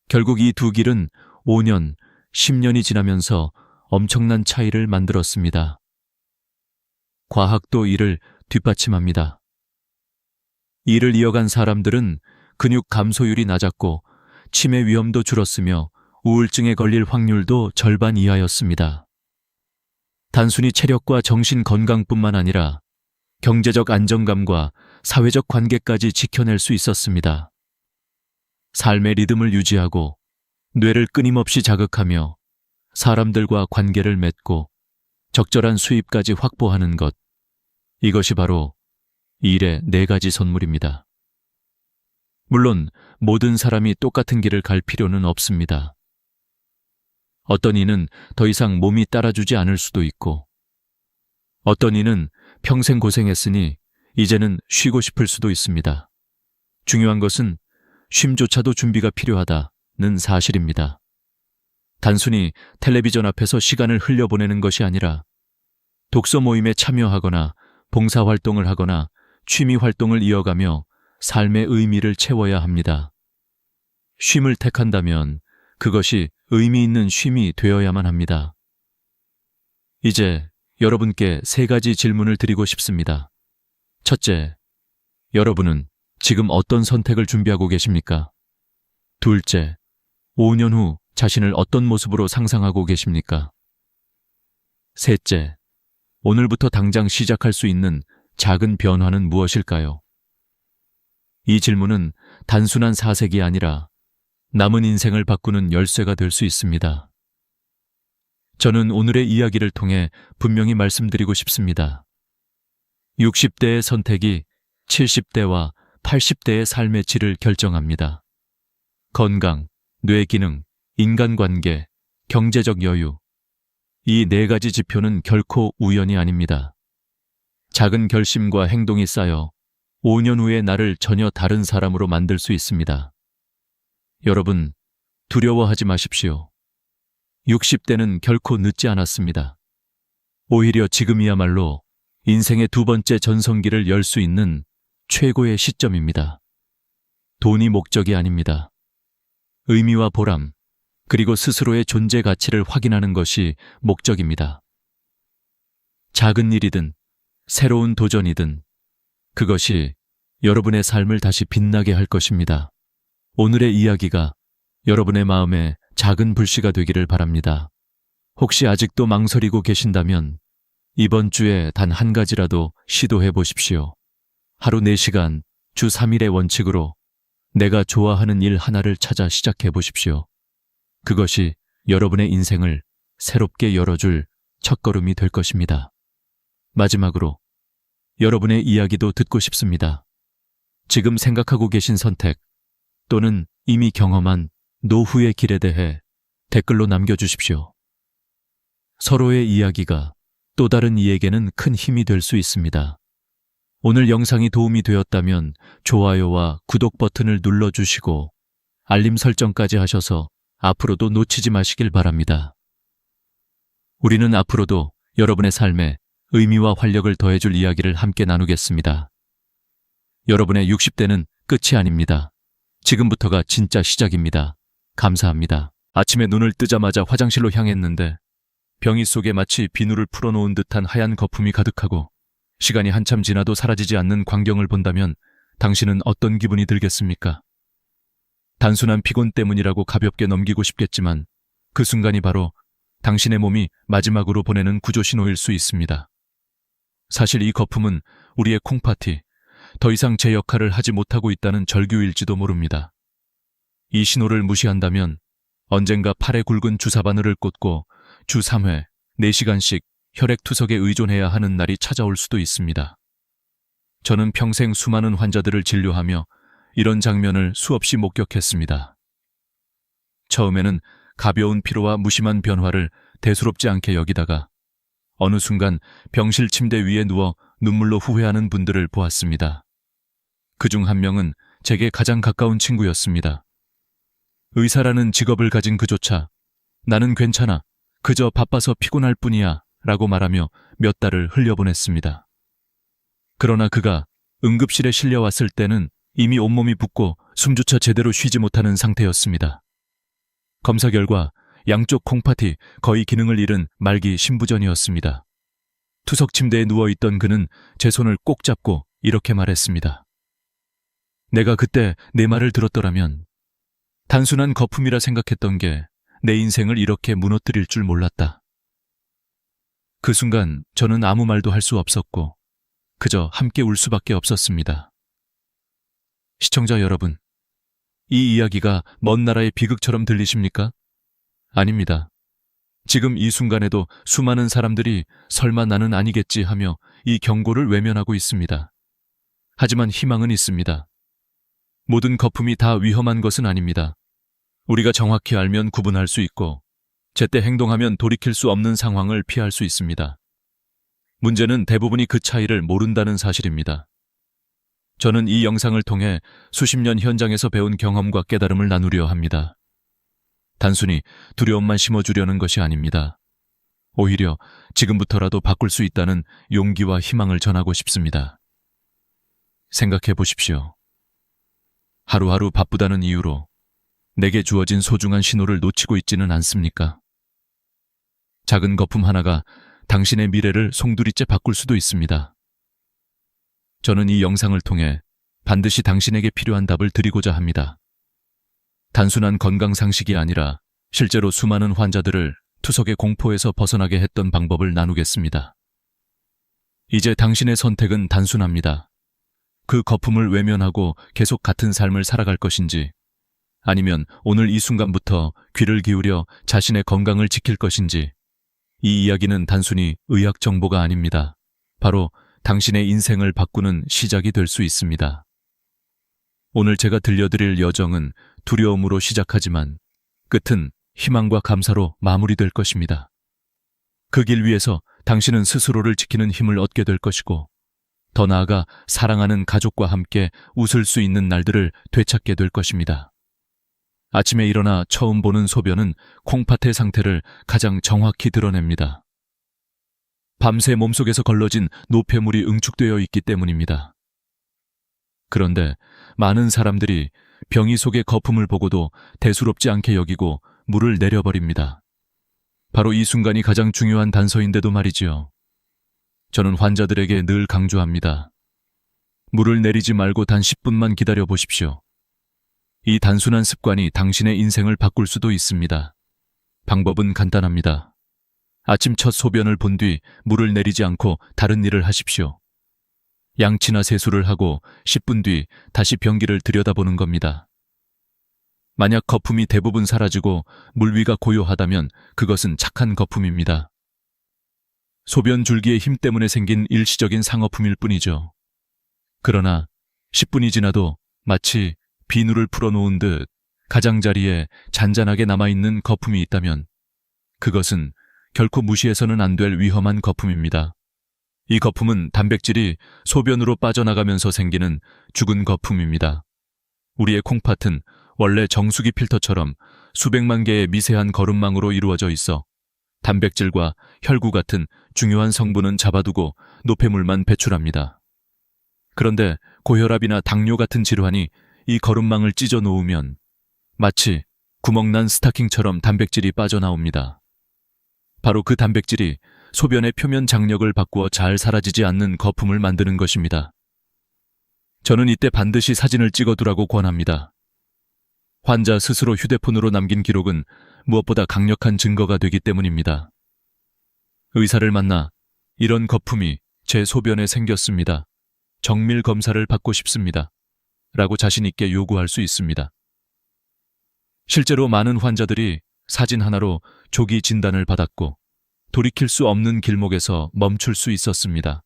결국 이 두 길은 5년, 10년이 지나면서 엄청난 차이를 만들었습니다. 과학도 이를 뒷받침합니다. 이를 이어간 사람들은 근육 감소율이 낮았고 치매 위험도 줄었으며 우울증에 걸릴 확률도 절반 이하였습니다. 단순히 체력과 정신 건강뿐만 아니라 경제적 안정감과 사회적 관계까지 지켜낼 수 있었습니다. 삶의 리듬을 유지하고 뇌를 끊임없이 자극하며 사람들과 관계를 맺고 적절한 수입까지 확보하는 것, 이것이 바로 일의 4가지 선물입니다. 물론 모든 사람이 똑같은 길을 갈 필요는 없습니다. 어떤 이는 더 이상 몸이 따라주지 않을 수도 있고, 어떤 이는 평생 고생했으니 이제는 쉬고 싶을 수도 있습니다. 중요한 것은 쉼조차도 준비가 필요하다는 사실입니다. 단순히 텔레비전 앞에서 시간을 흘려보내는 것이 아니라 독서 모임에 참여하거나 봉사활동을 하거나 취미활동을 이어가며 삶의 의미를 채워야 합니다. 쉼을 택한다면 그것이 의미 있는 쉼이 되어야만 합니다. 이제 여러분께 3가지 질문을 드리고 싶습니다. 첫째, 여러분은 지금 어떤 선택을 준비하고 계십니까? 둘째, 5년 후 자신을 어떤 모습으로 상상하고 계십니까? 셋째, 오늘부터 당장 시작할 수 있는 작은 변화는 무엇일까요? 이 질문은 단순한 사색이 아니라 남은 인생을 바꾸는 열쇠가 될 수 있습니다. 저는 오늘의 이야기를 통해 분명히 말씀드리고 싶습니다. 60대의 선택이 70대와 80대의 삶의 질을 결정합니다. 건강, 뇌 기능, 인간관계, 경제적 여유, 이 4가지 지표는 결코 우연이 아닙니다. 작은 결심과 행동이 쌓여 5년 후의 나를 전혀 다른 사람으로 만들 수 있습니다. 여러분, 두려워하지 마십시오. 60대는 결코 늦지 않았습니다. 오히려 지금이야말로 인생의 2번째 전성기를 열 수 있는 최고의 시점입니다. 돈이 목적이 아닙니다. 의미와 보람, 그리고 스스로의 존재 가치를 확인하는 것이 목적입니다. 작은 일이든 새로운 도전이든 그것이 여러분의 삶을 다시 빛나게 할 것입니다. 오늘의 이야기가 여러분의 마음에 작은 불씨가 되기를 바랍니다. 혹시 아직도 망설이고 계신다면 이번 주에 단 한 가지라도 시도해 보십시오. 하루 4시간, 주 3일의 원칙으로 내가 좋아하는 일 하나를 찾아 시작해 보십시오. 그것이 여러분의 인생을 새롭게 열어줄 첫걸음이 될 것입니다. 마지막으로 여러분의 이야기도 듣고 싶습니다. 지금 생각하고 계신 선택 또는 이미 경험한 노후의 길에 대해 댓글로 남겨주십시오. 서로의 이야기가 또 다른 이에게는 큰 힘이 될 수 있습니다. 오늘 영상이 도움이 되었다면 좋아요와 구독 버튼을 눌러주시고 알림 설정까지 하셔서 앞으로도 놓치지 마시길 바랍니다. 우리는 앞으로도 여러분의 삶에 의미와 활력을 더해줄 이야기를 함께 나누겠습니다. 여러분의 60대는 끝이 아닙니다. 지금부터가 진짜 시작입니다. 감사합니다. 아침에 눈을 뜨자마자 화장실로 향했는데 병이 속에 마치 비누를 풀어놓은 듯한 하얀 거품이 가득하고 시간이 한참 지나도 사라지지 않는 광경을 본다면 당신은 어떤 기분이 들겠습니까? 단순한 피곤 때문이라고 가볍게 넘기고 싶겠지만 그 순간이 바로 당신의 몸이 마지막으로 보내는 구조 신호일 수 있습니다. 사실 이 거품은 우리의 콩팥이 더 이상 제 역할을 하지 못하고 있다는 절규일지도 모릅니다. 이 신호를 무시한다면 언젠가 팔에 굵은 주사바늘을 꽂고 주 3회 4시간씩 혈액투석에 의존해야 하는 날이 찾아올 수도 있습니다. 저는 평생 수많은 환자들을 진료하며 이런 장면을 수없이 목격했습니다. 처음에는 가벼운 피로와 무심한 변화를 대수롭지 않게 여기다가 어느 순간 병실 침대 위에 누워 눈물로 후회하는 분들을 보았습니다. 그중 한 명은 제게 가장 가까운 친구였습니다. 의사라는 직업을 가진 그조차 나는 괜찮아, 그저 바빠서 피곤할 뿐이야 라고 말하며 몇 달을 흘려보냈습니다. 그러나 그가 응급실에 실려왔을 때는 이미 온몸이 붓고 숨조차 제대로 쉬지 못하는 상태였습니다. 검사 결과 양쪽 콩팥이 거의 기능을 잃은 말기 심부전이었습니다. 투석 침대에 누워있던 그는 제 손을 꼭 잡고 이렇게 말했습니다. 내가 그때 내 말을 들었더라면 단순한 거품이라 생각했던 게 내 인생을 이렇게 무너뜨릴 줄 몰랐다. 그 순간 저는 아무 말도 할 수 없었고 그저 함께 울 수밖에 없었습니다. 시청자 여러분, 이 이야기가 먼 나라의 비극처럼 들리십니까? 아닙니다. 지금 이 순간에도 수많은 사람들이 설마 나는 아니겠지 하며 이 경고를 외면하고 있습니다. 하지만 희망은 있습니다. 모든 거품이 다 위험한 것은 아닙니다. 우리가 정확히 알면 구분할 수 있고 제때 행동하면 돌이킬 수 없는 상황을 피할 수 있습니다. 문제는 대부분이 그 차이를 모른다는 사실입니다. 저는 이 영상을 통해 수십 년 현장에서 배운 경험과 깨달음을 나누려 합니다. 단순히 두려움만 심어주려는 것이 아닙니다. 오히려 지금부터라도 바꿀 수 있다는 용기와 희망을 전하고 싶습니다. 생각해 보십시오. 하루하루 바쁘다는 이유로 내게 주어진 소중한 신호를 놓치고 있지는 않습니까? 작은 거품 하나가 당신의 미래를 송두리째 바꿀 수도 있습니다. 저는 이 영상을 통해 반드시 당신에게 필요한 답을 드리고자 합니다. 단순한 건강 상식이 아니라 실제로 수많은 환자들을 투석의 공포에서 벗어나게 했던 방법을 나누겠습니다. 이제 당신의 선택은 단순합니다. 그 거품을 외면하고 계속 같은 삶을 살아갈 것인지, 아니면 오늘 이 순간부터 귀를 기울여 자신의 건강을 지킬 것인지. 이 이야기는 단순히 의학 정보가 아닙니다. 바로 당신의 인생을 바꾸는 시작이 될 수 있습니다. 오늘 제가 들려드릴 여정은 두려움으로 시작하지만 끝은 희망과 감사로 마무리될 것입니다. 그 길 위에서 당신은 스스로를 지키는 힘을 얻게 될 것이고, 더 나아가 사랑하는 가족과 함께 웃을 수 있는 날들을 되찾게 될 것입니다. 아침에 일어나 처음 보는 소변은 콩팥의 상태를 가장 정확히 드러냅니다. 밤새 몸속에서 걸러진 노폐물이 응축되어 있기 때문입니다. 그런데 많은 사람들이 병이 속의 거품을 보고도 대수롭지 않게 여기고 물을 내려버립니다. 바로 이 순간이 가장 중요한 단서인데도 말이지요. 저는 환자들에게 늘 강조합니다. 물을 내리지 말고 단 10분만 기다려 보십시오. 이 단순한 습관이 당신의 인생을 바꿀 수도 있습니다. 방법은 간단합니다. 아침 첫 소변을 본 뒤 물을 내리지 않고 다른 일을 하십시오. 양치나 세수를 하고 10분 뒤 다시 변기를 들여다보는 겁니다. 만약 거품이 대부분 사라지고 물 위가 고요하다면 그것은 착한 거품입니다. 소변 줄기의 힘 때문에 생긴 일시적인 상어품일 뿐이죠. 그러나 10분이 지나도 마치 비누를 풀어놓은 듯 가장자리에 잔잔하게 남아있는 거품이 있다면 그것은 결코 무시해서는 안 될 위험한 거품입니다. 이 거품은 단백질이 소변으로 빠져나가면서 생기는 죽은 거품입니다. 우리의 콩팥은 원래 정수기 필터처럼 수백만 개의 미세한 거름망으로 이루어져 있어 단백질과 혈구 같은 중요한 성분은 잡아두고 노폐물만 배출합니다. 그런데 고혈압이나 당뇨 같은 질환이 이 거름망을 찢어 놓으면 마치 구멍난 스타킹처럼 단백질이 빠져나옵니다. 바로 그 단백질이 소변의 표면 장력을 바꾸어 잘 사라지지 않는 거품을 만드는 것입니다. 저는 이때 반드시 사진을 찍어두라고 권합니다. 환자 스스로 휴대폰으로 남긴 기록은 무엇보다 강력한 증거가 되기 때문입니다. 의사를 만나 이런 거품이 제 소변에 생겼습니다. 정밀 검사를 받고 싶습니다. 라고 자신 있게 요구할 수 있습니다. 실제로 많은 환자들이 사진 하나로 조기 진단을 받았고 돌이킬 수 없는 길목에서 멈출 수 있었습니다.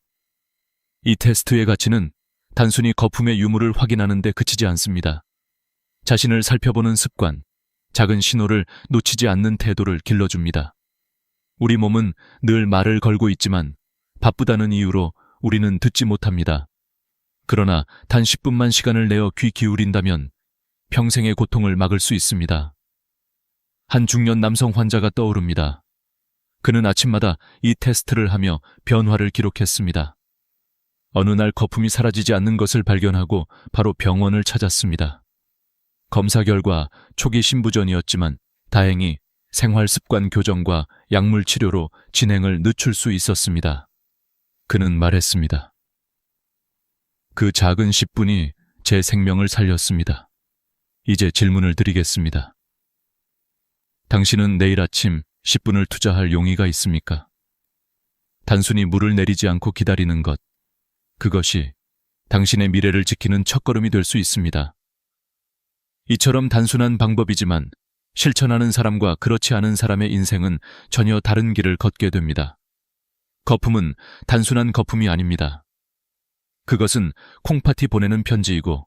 이 테스트의 가치는 단순히 거품의 유무를 확인하는 데 그치지 않습니다. 자신을 살펴보는 습관, 작은 신호를 놓치지 않는 태도를 길러줍니다. 우리 몸은 늘 말을 걸고 있지만 바쁘다는 이유로 우리는 듣지 못합니다. 그러나 단 10분만 시간을 내어 귀 기울인다면 평생의 고통을 막을 수 있습니다. 한 중년 남성 환자가 떠오릅니다. 그는 아침마다 이 테스트를 하며 변화를 기록했습니다. 어느 날 거품이 사라지지 않는 것을 발견하고 바로 병원을 찾았습니다. 검사 결과 초기 신부전이었지만 다행히 생활습관 교정과 약물 치료로 진행을 늦출 수 있었습니다. 그는 말했습니다. 그 작은 10분이 제 생명을 살렸습니다. 이제 질문을 드리겠습니다. 당신은 내일 아침 10분을 투자할 용의가 있습니까? 단순히 물을 내리지 않고 기다리는 것, 그것이 당신의 미래를 지키는 첫걸음이 될 수 있습니다. 이처럼 단순한 방법이지만 실천하는 사람과 그렇지 않은 사람의 인생은 전혀 다른 길을 걷게 됩니다. 거품은 단순한 거품이 아닙니다. 그것은 콩팥이 보내는 편지이고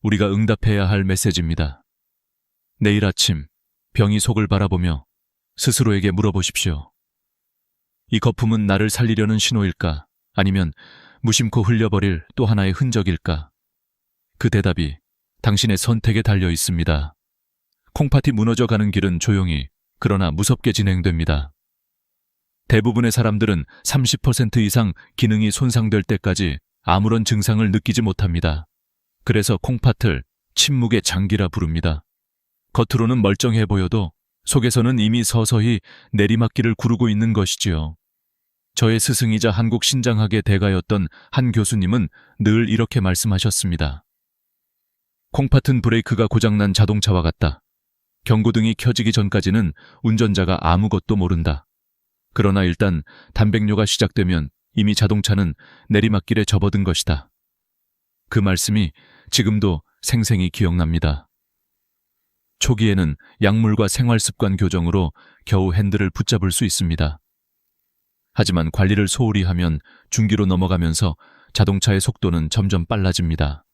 우리가 응답해야 할 메시지입니다. 내일 아침 병이 속을 바라보며 스스로에게 물어보십시오. 이 거품은 나를 살리려는 신호일까? 아니면 무심코 흘려버릴 또 하나의 흔적일까? 그 대답이 당신의 선택에 달려 있습니다. 콩팥이 무너져가는 길은 조용히 그러나 무섭게 진행됩니다. 대부분의 사람들은 30% 이상 기능이 손상될 때까지 아무런 증상을 느끼지 못합니다. 그래서 콩팥을 침묵의 장기라 부릅니다. 겉으로는 멀쩡해 보여도 속에서는 이미 서서히 내리막길을 구르고 있는 것이지요. 저의 스승이자 한국 신장학의 대가였던 한 교수님은 늘 이렇게 말씀하셨습니다. 콩팥은 브레이크가 고장난 자동차와 같다. 경고등이 켜지기 전까지는 운전자가 아무것도 모른다. 그러나 일단 단백뇨가 시작되면 이미 자동차는 내리막길에 접어든 것이다. 그 말씀이 지금도 생생히 기억납니다. 초기에는 약물과 생활습관 교정으로 겨우 핸들을 붙잡을 수 있습니다. 하지만 관리를 소홀히 하면 중기로 넘어가면서 자동차의 속도는 점점 빨라집니다.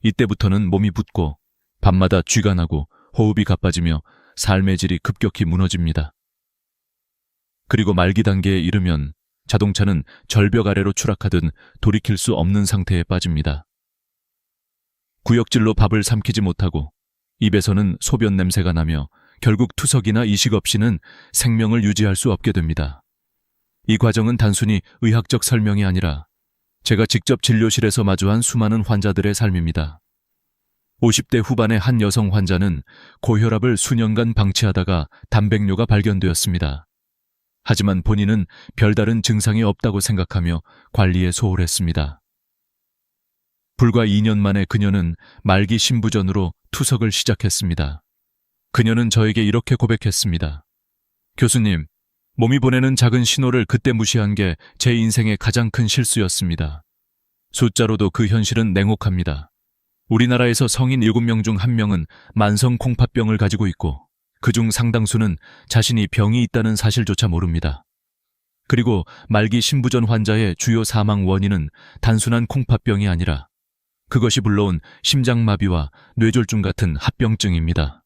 이때부터는 몸이 붓고 밤마다 쥐가 나고 호흡이 가빠지며 삶의 질이 급격히 무너집니다. 그리고 말기 단계에 이르면 자동차는 절벽 아래로 추락하듯 돌이킬 수 없는 상태에 빠집니다. 구역질로 밥을 삼키지 못하고 입에서는 소변 냄새가 나며 결국 투석이나 이식 없이는 생명을 유지할 수 없게 됩니다. 이 과정은 단순히 의학적 설명이 아니라 제가 직접 진료실에서 마주한 수많은 환자들의 삶입니다. 50대 후반의 한 여성 환자는 고혈압을 수년간 방치하다가 단백뇨가 발견되었습니다. 하지만 본인은 별다른 증상이 없다고 생각하며 관리에 소홀했습니다. 불과 2년 만에 그녀는 말기 신부전으로 투석을 시작했습니다. 그녀는 저에게 이렇게 고백했습니다. 교수님, 몸이 보내는 작은 신호를 그때 무시한 게 제 인생의 가장 큰 실수였습니다. 숫자로도 그 현실은 냉혹합니다. 우리나라에서 성인 7명 중 1명은 만성 콩팥병을 가지고 있고 그중 상당수는 자신이 병이 있다는 사실조차 모릅니다. 그리고 말기 신부전 환자의 주요 사망 원인은 단순한 콩팥병이 아니라 그것이 불러온 심장마비와 뇌졸중 같은 합병증입니다.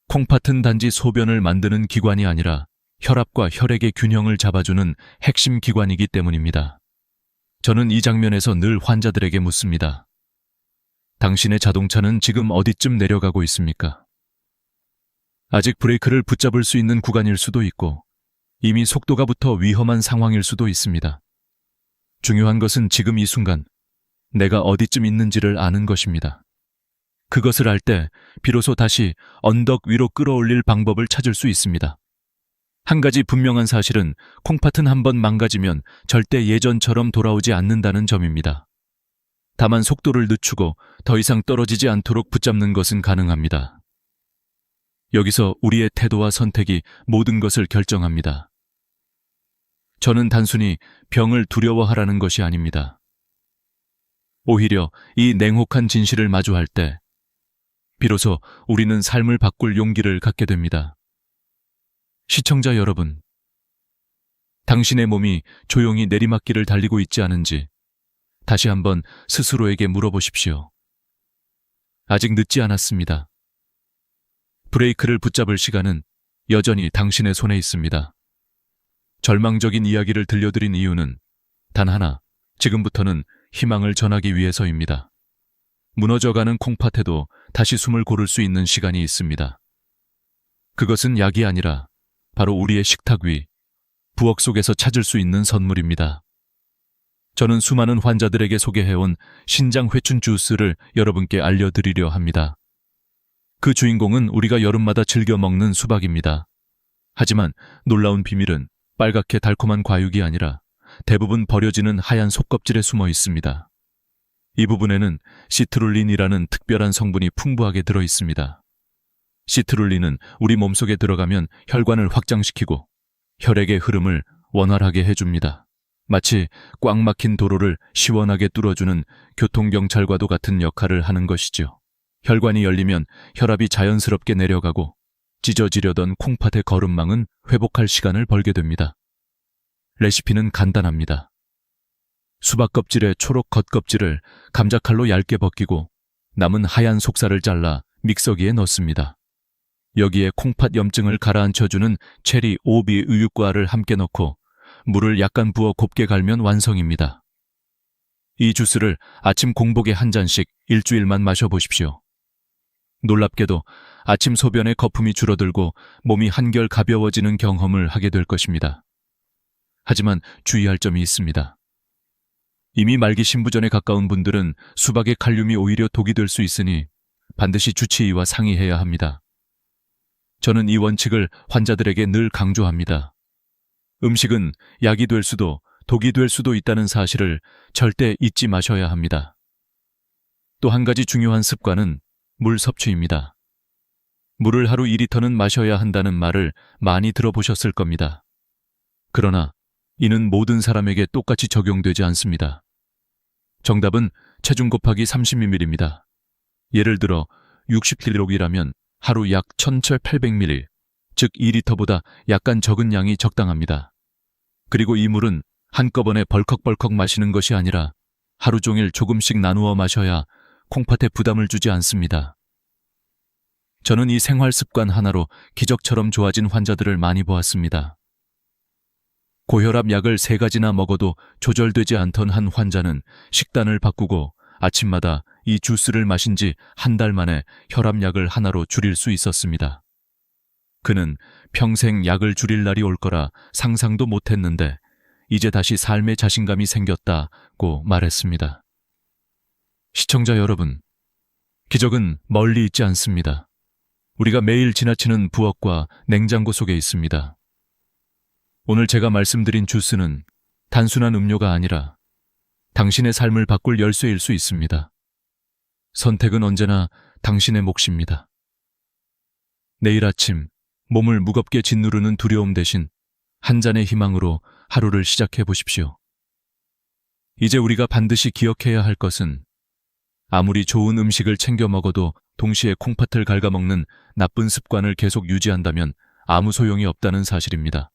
콩팥은 단지 소변을 만드는 기관이 아니라 혈압과 혈액의 균형을 잡아주는 핵심 기관이기 때문입니다. 저는 이 장면에서 늘 환자들에게 묻습니다. 당신의 자동차는 지금 어디쯤 내려가고 있습니까? 아직 브레이크를 붙잡을 수 있는 구간일 수도 있고 이미 속도가 붙어 위험한 상황일 수도 있습니다. 중요한 것은 지금 이 순간 내가 어디쯤 있는지를 아는 것입니다. 그것을 알 때 비로소 다시 언덕 위로 끌어올릴 방법을 찾을 수 있습니다. 한 가지 분명한 사실은 콩팥은 한번 망가지면 절대 예전처럼 돌아오지 않는다는 점입니다. 다만 속도를 늦추고 더 이상 떨어지지 않도록 붙잡는 것은 가능합니다. 여기서 우리의 태도와 선택이 모든 것을 결정합니다. 저는 단순히 병을 두려워하라는 것이 아닙니다. 오히려 이 냉혹한 진실을 마주할 때 비로소 우리는 삶을 바꿀 용기를 갖게 됩니다. 시청자 여러분, 당신의 몸이 조용히 내리막길을 달리고 있지 않은지 다시 한번 스스로에게 물어보십시오. 아직 늦지 않았습니다. 브레이크를 붙잡을 시간은 여전히 당신의 손에 있습니다. 절망적인 이야기를 들려드린 이유는 단 하나, 지금부터는 희망을 전하기 위해서입니다. 무너져가는 콩팥에도 다시 숨을 고를 수 있는 시간이 있습니다. 그것은 약이 아니라 바로 우리의 식탁 위, 부엌 속에서 찾을 수 있는 선물입니다. 저는 수많은 환자들에게 소개해온 신장 회춘 주스를 여러분께 알려드리려 합니다. 그 주인공은 우리가 여름마다 즐겨 먹는 수박입니다. 하지만 놀라운 비밀은 빨갛게 달콤한 과육이 아니라 대부분 버려지는 하얀 속껍질에 숨어 있습니다. 이 부분에는 시트룰린이라는 특별한 성분이 풍부하게 들어 있습니다. 시트룰린은 우리 몸속에 들어가면 혈관을 확장시키고 혈액의 흐름을 원활하게 해줍니다. 마치 꽉 막힌 도로를 시원하게 뚫어주는 교통경찰과도 같은 역할을 하는 것이죠. 혈관이 열리면 혈압이 자연스럽게 내려가고 찢어지려던 콩팥의 거름망은 회복할 시간을 벌게 됩니다. 레시피는 간단합니다. 수박 껍질의 초록 겉껍질을 감자칼로 얇게 벗기고 남은 하얀 속살을 잘라 믹서기에 넣습니다. 여기에 콩팥 염증을 가라앉혀주는 체리 오비 우유과를 함께 넣고 물을 약간 부어 곱게 갈면 완성입니다. 이 주스를 아침 공복에 한 잔씩 일주일만 마셔보십시오. 놀랍게도 아침 소변의 거품이 줄어들고 몸이 한결 가벼워지는 경험을 하게 될 것입니다. 하지만 주의할 점이 있습니다. 이미 말기 신부전에 가까운 분들은 수박의 칼륨이 오히려 독이 될 수 있으니 반드시 주치의와 상의해야 합니다. 저는 이 원칙을 환자들에게 늘 강조합니다. 음식은 약이 될 수도 독이 될 수도 있다는 사실을 절대 잊지 마셔야 합니다. 또 한 가지 중요한 습관은 물 섭취입니다. 물을 하루 2리터는 마셔야 한다는 말을 많이 들어보셨을 겁니다. 그러나 이는 모든 사람에게 똑같이 적용되지 않습니다. 정답은 체중 곱하기 30ml입니다. 예를 들어 60kg이라면 하루 약 1700ml, 즉 2리터보다 약간 적은 양이 적당합니다. 그리고 이 물은 한꺼번에 벌컥벌컥 마시는 것이 아니라 하루 종일 조금씩 나누어 마셔야 콩팥에 부담을 주지 않습니다. 저는 이 생활 습관 하나로 기적처럼 좋아진 환자들을 많이 보았습니다. 고혈압 약을 3가지나 먹어도 조절되지 않던 한 환자는 식단을 바꾸고 아침마다 이 주스를 마신 지 한 달 만에 혈압약을 하나로 줄일 수 있었습니다. 그는 평생 약을 줄일 날이 올 거라 상상도 못했는데 이제 다시 삶의 자신감이 생겼다고 말했습니다. 시청자 여러분, 기적은 멀리 있지 않습니다. 우리가 매일 지나치는 부엌과 냉장고 속에 있습니다. 오늘 제가 말씀드린 주스는 단순한 음료가 아니라 당신의 삶을 바꿀 열쇠일 수 있습니다. 선택은 언제나 당신의 몫입니다. 내일 아침 몸을 무겁게 짓누르는 두려움 대신 한 잔의 희망으로 하루를 시작해 보십시오. 이제 우리가 반드시 기억해야 할 것은 아무리 좋은 음식을 챙겨 먹어도 동시에 콩팥을 갉아먹는 나쁜 습관을 계속 유지한다면 아무 소용이 없다는 사실입니다.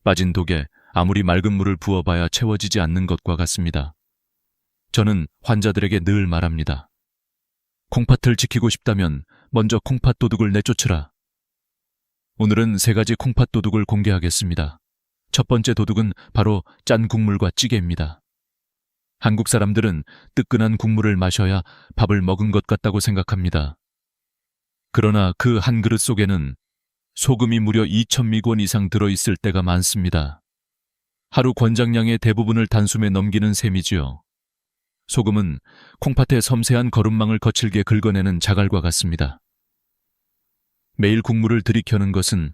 빠진 독에 아무리 맑은 물을 부어봐야 채워지지 않는 것과 같습니다. 저는 환자들에게 늘 말합니다. 콩팥을 지키고 싶다면 먼저 콩팥 도둑을 내쫓으라. 오늘은 3가지 콩팥 도둑을 공개하겠습니다. 첫 번째 도둑은 바로 짠 국물과 찌개입니다. 한국 사람들은 뜨끈한 국물을 마셔야 밥을 먹은 것 같다고 생각합니다. 그러나 그 한 그릇 속에는 소금이 무려 2000미권 이상 들어있을 때가 많습니다. 하루 권장량의 대부분을 단숨에 넘기는 셈이지요. 소금은 콩팥의 섬세한 거름망을 거칠게 긁어내는 자갈과 같습니다. 매일 국물을 들이켜는 것은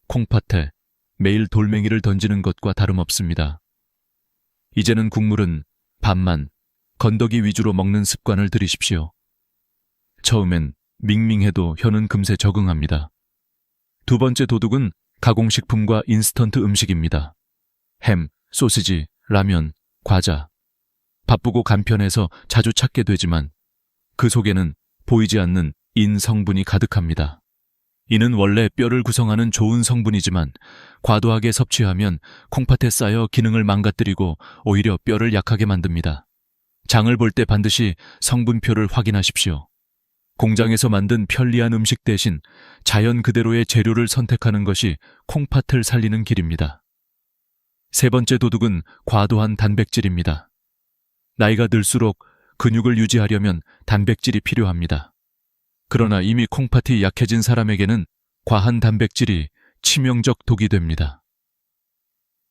콩팥에 매일 돌멩이를 던지는 것과 다름없습니다. 이제는 국물은 밥만, 건더기 위주로 먹는 습관을 들이십시오. 처음엔 밍밍해도 혀는 금세 적응합니다. 두 번째 도둑은 가공식품과 인스턴트 음식입니다. 햄, 소시지, 라면, 과자. 바쁘고 간편해서 자주 찾게 되지만 그 속에는 보이지 않는 인 성분이 가득합니다. 이는 원래 뼈를 구성하는 좋은 성분이지만 과도하게 섭취하면 콩팥에 쌓여 기능을 망가뜨리고 오히려 뼈를 약하게 만듭니다. 장을 볼 때 반드시 성분표를 확인하십시오. 공장에서 만든 편리한 음식 대신 자연 그대로의 재료를 선택하는 것이 콩팥을 살리는 길입니다. 세 번째 도둑은 과도한 단백질입니다. 나이가 들수록 근육을 유지하려면 단백질이 필요합니다. 그러나 이미 콩팥이 약해진 사람에게는 과한 단백질이 치명적 독이 됩니다.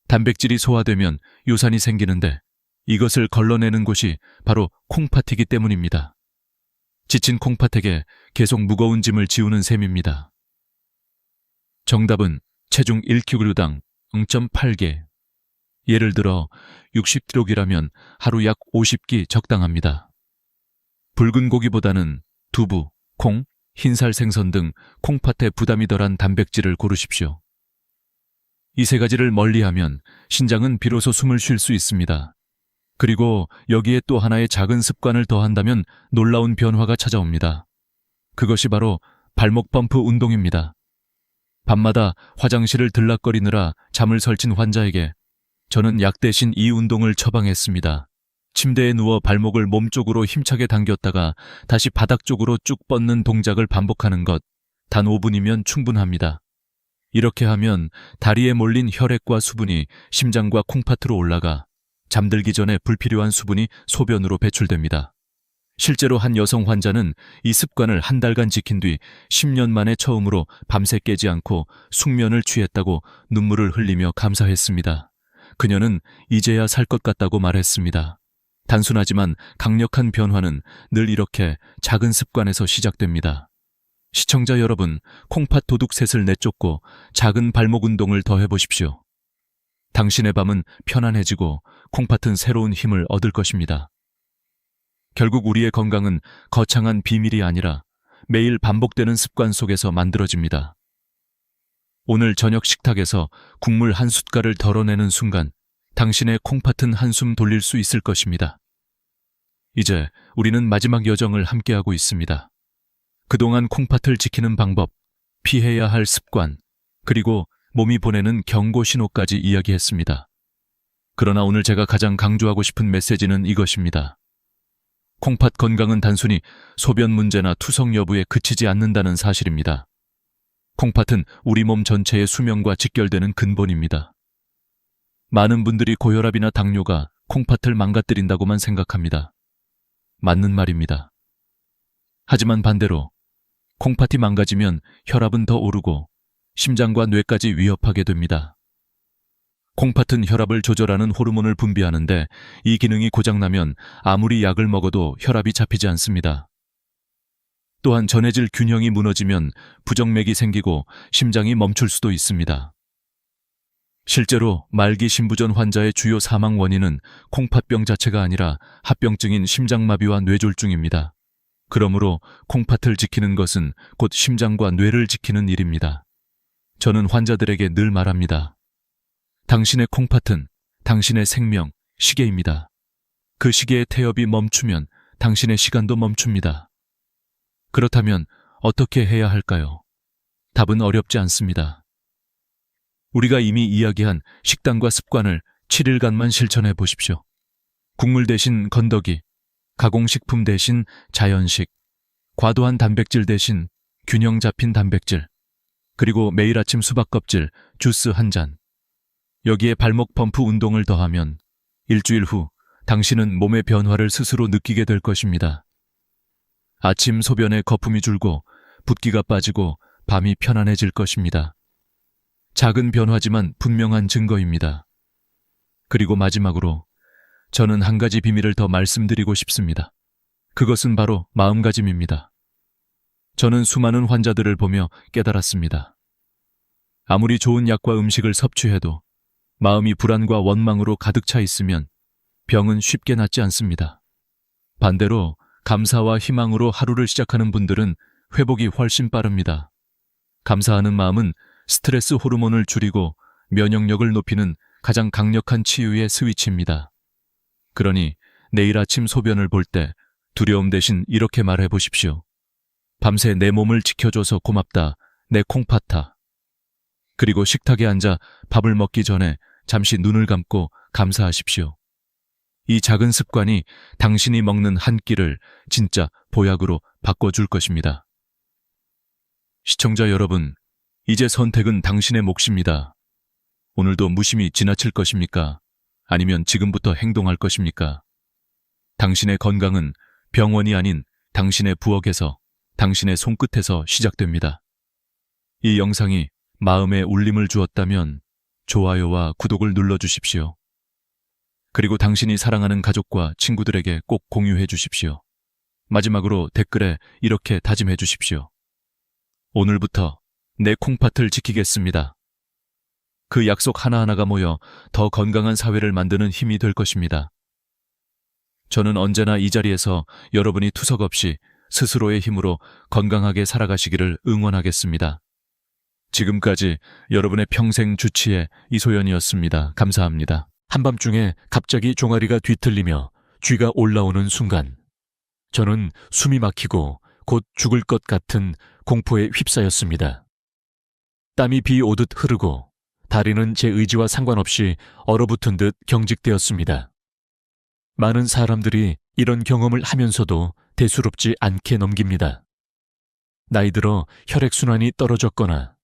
단백질이 소화되면 요산이 생기는데 이것을 걸러내는 곳이 바로 콩팥이기 때문입니다. 지친 콩팥에게 계속 무거운 짐을 지우는 셈입니다. 정답은 체중 1kg당 0.8개. 예를 들어 60kg이라면 하루 약 50끼 적당합니다. 붉은 고기보다는 두부, 콩, 흰살 생선 등 콩팥에 부담이 덜한 단백질을 고르십시오. 이 세 가지를 멀리하면 신장은 비로소 숨을 쉴 수 있습니다. 그리고 여기에 또 하나의 작은 습관을 더한다면 놀라운 변화가 찾아옵니다. 그것이 바로 발목 펌프 운동입니다. 밤마다 화장실을 들락거리느라 잠을 설친 환자에게 저는 약 대신 이 운동을 처방했습니다. 침대에 누워 발목을 몸쪽으로 힘차게 당겼다가 다시 바닥 쪽으로 쭉 뻗는 동작을 반복하는 것, 단 5분이면 충분합니다. 이렇게 하면 다리에 몰린 혈액과 수분이 심장과 콩팥으로 올라가 잠들기 전에 불필요한 수분이 소변으로 배출됩니다. 실제로 한 여성 환자는 이 습관을 한 달간 지킨 뒤 10년 만에 처음으로 밤새 깨지 않고 숙면을 취했다고 눈물을 흘리며 감사했습니다. 그녀는 이제야 살 것 같다고 말했습니다. 단순하지만 강력한 변화는 늘 이렇게 작은 습관에서 시작됩니다. 시청자 여러분, 콩팥 도둑셋을 내쫓고 작은 발목 운동을 더 해보십시오. 당신의 밤은 편안해지고 콩팥은 새로운 힘을 얻을 것입니다. 결국 우리의 건강은 거창한 비밀이 아니라 매일 반복되는 습관 속에서 만들어집니다. 오늘 저녁 식탁에서 국물 한 숟갈을 덜어내는 순간 당신의 콩팥은 한숨 돌릴 수 있을 것입니다. 이제 우리는 마지막 여정을 함께하고 있습니다. 그동안 콩팥을 지키는 방법, 피해야 할 습관, 그리고 몸이 보내는 경고 신호까지 이야기했습니다. 그러나 오늘 제가 가장 강조하고 싶은 메시지는 이것입니다. 콩팥 건강은 단순히 소변 문제나 투석 여부에 그치지 않는다는 사실입니다. 콩팥은 우리 몸 전체의 수명과 직결되는 근본입니다. 많은 분들이 고혈압이나 당뇨가 콩팥을 망가뜨린다고만 생각합니다. 맞는 말입니다. 하지만 반대로 콩팥이 망가지면 혈압은 더 오르고 심장과 뇌까지 위협하게 됩니다. 콩팥은 혈압을 조절하는 호르몬을 분비하는데 이 기능이 고장나면 아무리 약을 먹어도 혈압이 잡히지 않습니다. 또한 전해질 균형이 무너지면 부정맥이 생기고 심장이 멈출 수도 있습니다. 실제로 말기 심부전 환자의 주요 사망 원인은 콩팥병 자체가 아니라 합병증인 심장마비와 뇌졸중입니다. 그러므로 콩팥을 지키는 것은 곧 심장과 뇌를 지키는 일입니다. 저는 환자들에게 늘 말합니다. 당신의 콩팥은 당신의 생명, 시계입니다. 그 시계의 태엽이 멈추면 당신의 시간도 멈춥니다. 그렇다면 어떻게 해야 할까요? 답은 어렵지 않습니다. 우리가 이미 이야기한 식단과 습관을 7일간만 실천해 보십시오. 국물 대신 건더기, 가공식품 대신 자연식, 과도한 단백질 대신 균형 잡힌 단백질, 그리고 매일 아침 수박 껍질, 주스 한 잔. 여기에 발목 펌프 운동을 더하면 일주일 후 당신은 몸의 변화를 스스로 느끼게 될 것입니다. 아침 소변에 거품이 줄고 붓기가 빠지고 밤이 편안해질 것입니다. 작은 변화지만 분명한 증거입니다. 그리고 마지막으로 저는 한 가지 비밀을 더 말씀드리고 싶습니다. 그것은 바로 마음가짐입니다. 저는 수많은 환자들을 보며 깨달았습니다. 아무리 좋은 약과 음식을 섭취해도 마음이 불안과 원망으로 가득 차 있으면 병은 쉽게 낫지 않습니다. 반대로 감사와 희망으로 하루를 시작하는 분들은 회복이 훨씬 빠릅니다. 감사하는 마음은 스트레스 호르몬을 줄이고 면역력을 높이는 가장 강력한 치유의 스위치입니다. 그러니 내일 아침 소변을 볼 때 두려움 대신 이렇게 말해 보십시오. 밤새 내 몸을 지켜줘서 고맙다, 내 콩팥아. 그리고 식탁에 앉아 밥을 먹기 전에 잠시 눈을 감고 감사하십시오. 이 작은 습관이 당신이 먹는 한 끼를 진짜 보약으로 바꿔줄 것입니다. 시청자 여러분, 이제 선택은 당신의 몫입니다. 오늘도 무심히 지나칠 것입니까? 아니면 지금부터 행동할 것입니까? 당신의 건강은 병원이 아닌 당신의 부엌에서, 당신의 손끝에서 시작됩니다. 이 영상이 마음에 울림을 주었다면 좋아요와 구독을 눌러주십시오. 그리고 당신이 사랑하는 가족과 친구들에게 꼭 공유해 주십시오. 마지막으로 댓글에 이렇게 다짐해 주십시오. 오늘부터 내 콩팥을 지키겠습니다. 그 약속 하나하나가 모여 더 건강한 사회를 만드는 힘이 될 것입니다. 저는 언제나 이 자리에서 여러분이 투석 없이 스스로의 힘으로 건강하게 살아가시기를 응원하겠습니다. 지금까지 여러분의 평생 주치의 이소연이었습니다. 감사합니다. 한밤중에 갑자기 종아리가 뒤틀리며 쥐가 올라오는 순간, 저는 숨이 막히고 곧 죽을 것 같은 공포에 휩싸였습니다. 땀이 비 오듯 흐르고 다리는 제 의지와 상관없이 얼어붙은 듯 경직되었습니다. 많은 사람들이 이런 경험을 하면서도 대수롭지 않게 넘깁니다. 나이 들어 혈액순환이 떨어졌거나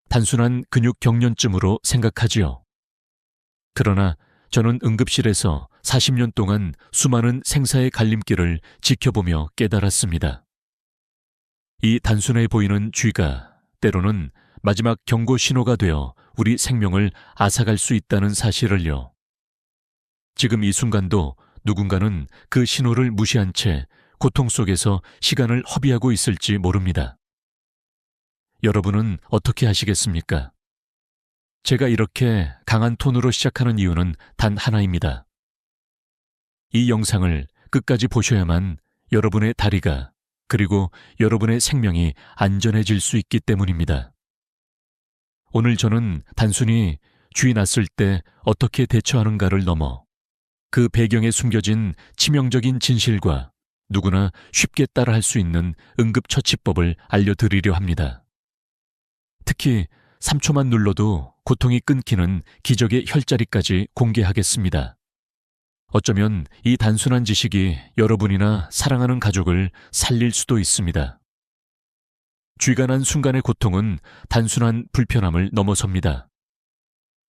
단순한 근육 경련증으로 생각하지요. 그러나 저는 응급실에서 40년 동안 수많은 생사의 갈림길을 지켜보며 깨달았습니다. 이 단순해 보이는 쥐가 때로는 마지막 경고 신호가 되어 우리 생명을 앗아갈 수 있다는 사실을요. 지금 이 순간도 누군가는 그 신호를 무시한 채 고통 속에서 시간을 허비하고 있을지 모릅니다. 여러분은 어떻게 하시겠습니까? 제가 이렇게 강한 톤으로 시작하는 이유는 단 하나입니다. 이 영상을 끝까지 보셔야만 여러분의 다리가 그리고 여러분의 생명이 안전해질 수 있기 때문입니다. 오늘 저는 단순히 쥐 났을 때 어떻게 대처하는가를 넘어 그 배경에 숨겨진 치명적인 진실과 누구나 쉽게 따라할 수 있는 응급처치법을 알려드리려 합니다. 특히 3초만 눌러도 고통이 끊기는 기적의 혈자리까지 공개하겠습니다. 어쩌면 이 단순한 지식이 여러분이나 사랑하는 가족을 살릴 수도 있습니다. 쥐가 난 순간의 고통은 단순한 불편함을 넘어섭니다.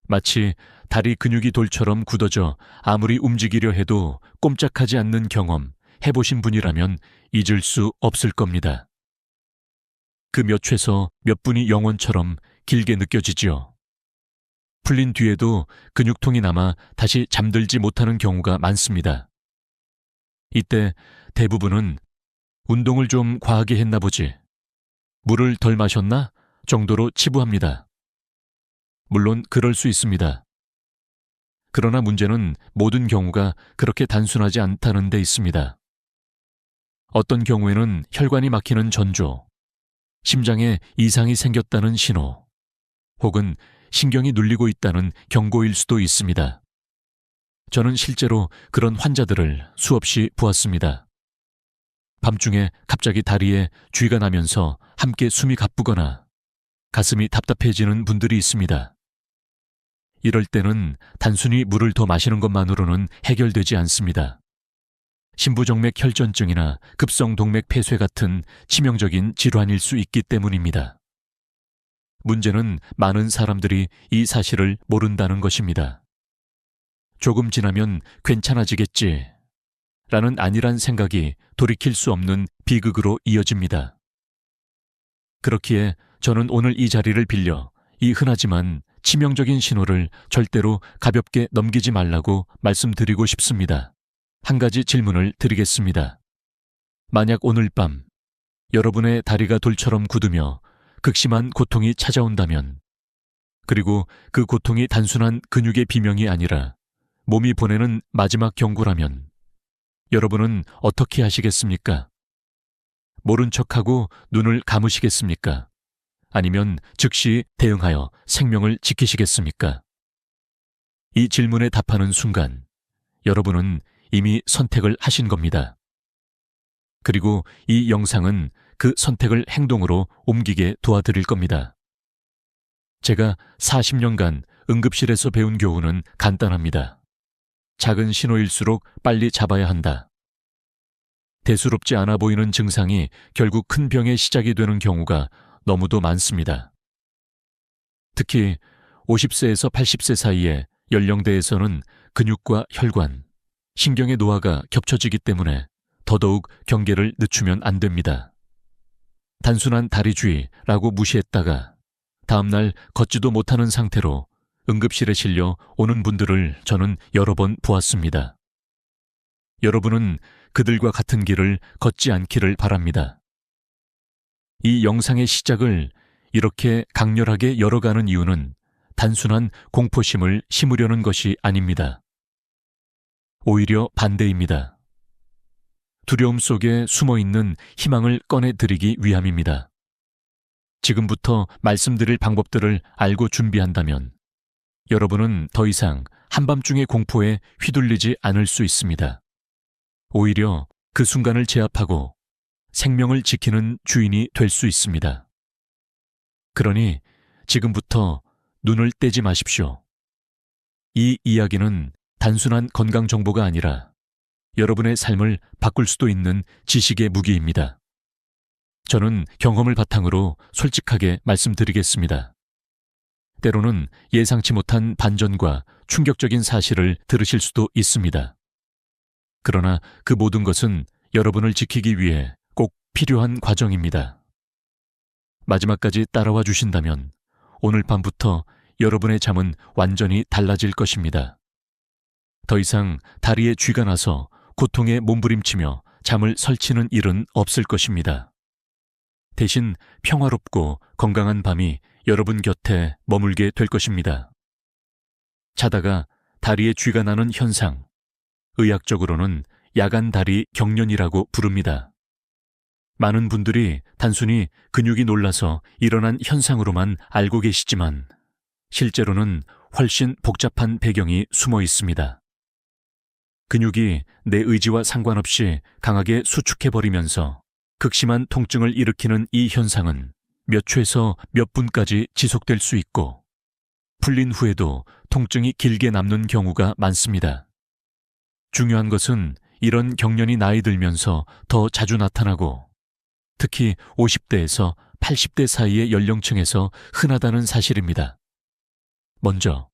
마치 다리 근육이 돌처럼 굳어져 아무리 움직이려 해도 꼼짝하지 않는 경험 해보신 분이라면 잊을 수 없을 겁니다. 그 몇 초에서 몇 분이 영원처럼 길게 느껴지지요. 풀린 뒤에도 근육통이 남아 다시 잠들지 못하는 경우가 많습니다. 이때 대부분은 운동을 좀 과하게 했나 보지, 물을 덜 마셨나 정도로 치부합니다. 물론 그럴 수 있습니다. 그러나 문제는 모든 경우가 그렇게 단순하지 않다는 데 있습니다. 어떤 경우에는 혈관이 막히는 전조, 심장에 이상이 생겼다는 신호, 혹은 신경이 눌리고 있다는 경고일 수도 있습니다. 저는 실제로 그런 환자들을 수없이 보았습니다. 밤중에 갑자기 다리에 쥐가 나면서 함께 숨이 가쁘거나 가슴이 답답해지는 분들이 있습니다. 이럴 때는 단순히 물을 더 마시는 것만으로는 해결되지 않습니다. 심부정맥 혈전증이나 급성동맥 폐쇄 같은 치명적인 질환일 수 있기 때문입니다. 문제는 많은 사람들이 이 사실을 모른다는 것입니다. 조금 지나면 괜찮아지겠지 라는 안일한 생각이 돌이킬 수 없는 비극으로 이어집니다. 그렇기에 저는 오늘 이 자리를 빌려 이 흔하지만 치명적인 신호를 절대로 가볍게 넘기지 말라고 말씀드리고 싶습니다. 한 가지 질문을 드리겠습니다. 만약 오늘 밤 여러분의 다리가 돌처럼 굳으며 극심한 고통이 찾아온다면, 그리고 그 고통이 단순한 근육의 비명이 아니라 몸이 보내는 마지막 경고라면 여러분은 어떻게 하시겠습니까? 모른 척하고 눈을 감으시겠습니까? 아니면 즉시 대응하여 생명을 지키시겠습니까? 이 질문에 답하는 순간 여러분은 이미 선택을 하신 겁니다. 그리고 이 영상은 그 선택을 행동으로 옮기게 도와드릴 겁니다. 제가 40년간 응급실에서 배운 교훈은 간단합니다. 작은 신호일수록 빨리 잡아야 한다. 대수롭지 않아 보이는 증상이 결국 큰 병의 시작이 되는 경우가 너무도 많습니다. 특히 50세에서 80세 사이의 연령대에서는 근육과 혈관, 신경의 노화가 겹쳐지기 때문에 더더욱 경계를 늦추면 안 됩니다. 단순한 다리주의라고 무시했다가 다음날 걷지도 못하는 상태로 응급실에 실려 오는 분들을 저는 여러 번 보았습니다. 여러분은 그들과 같은 길을 걷지 않기를 바랍니다. 이 영상의 시작을 이렇게 강렬하게 열어가는 이유는 단순한 공포심을 심으려는 것이 아닙니다. 오히려 반대입니다. 두려움 속에 숨어있는 희망을 꺼내드리기 위함입니다. 지금부터 말씀드릴 방법들을 알고 준비한다면 여러분은 더 이상 한밤중의 공포에 휘둘리지 않을 수 있습니다. 오히려 그 순간을 제압하고 생명을 지키는 주인이 될 수 있습니다. 그러니 지금부터 눈을 떼지 마십시오. 이 이야기는 단순한 건강 정보가 아니라 여러분의 삶을 바꿀 수도 있는 지식의 무기입니다. 저는 경험을 바탕으로 솔직하게 말씀드리겠습니다. 때로는 예상치 못한 반전과 충격적인 사실을 들으실 수도 있습니다. 그러나 그 모든 것은 여러분을 지키기 위해 꼭 필요한 과정입니다. 마지막까지 따라와 주신다면 오늘 밤부터 여러분의 잠은 완전히 달라질 것입니다. 더 이상 다리에 쥐가 나서 고통에 몸부림치며 잠을 설치는 일은 없을 것입니다. 대신 평화롭고 건강한 밤이 여러분 곁에 머물게 될 것입니다. 자다가 다리에 쥐가 나는 현상, 의학적으로는 야간 다리 경련이라고 부릅니다. 많은 분들이 단순히 근육이 놀라서 일어난 현상으로만 알고 계시지만 실제로는 훨씬 복잡한 배경이 숨어 있습니다. 근육이 내 의지와 상관없이 강하게 수축해버리면서 극심한 통증을 일으키는 이 현상은 몇 초에서 몇 분까지 지속될 수 있고 풀린 후에도 통증이 길게 남는 경우가 많습니다. 중요한 것은 이런 경련이 나이 들면서 더 자주 나타나고 특히 50대에서 80대 사이의 연령층에서 흔하다는 사실입니다. 먼저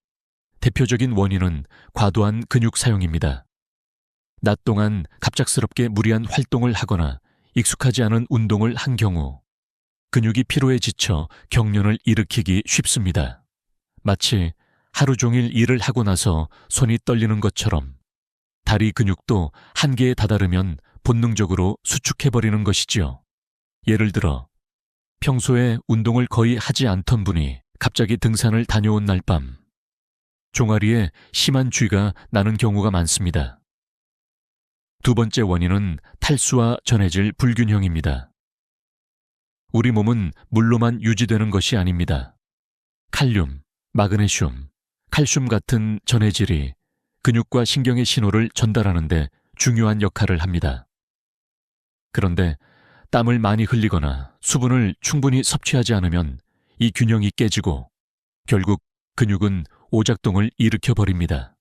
대표적인 원인은 과도한 근육 사용입니다. 낮 동안 갑작스럽게 무리한 활동을 하거나 익숙하지 않은 운동을 한 경우 근육이 피로에 지쳐 경련을 일으키기 쉽습니다. 마치 하루 종일 일을 하고 나서 손이 떨리는 것처럼 다리 근육도 한계에 다다르면 본능적으로 수축해버리는 것이지요. 예를 들어 평소에 운동을 거의 하지 않던 분이 갑자기 등산을 다녀온 날 밤 종아리에 심한 쥐가 나는 경우가 많습니다. 두 번째 원인은 탈수와 전해질 불균형입니다. 우리 몸은 물로만 유지되는 것이 아닙니다. 칼륨, 마그네슘, 칼슘 같은 전해질이 근육과 신경의 신호를 전달하는 데 중요한 역할을 합니다. 그런데 땀을 많이 흘리거나 수분을 충분히 섭취하지 않으면 이 균형이 깨지고 결국 근육은 오작동을 일으켜버립니다.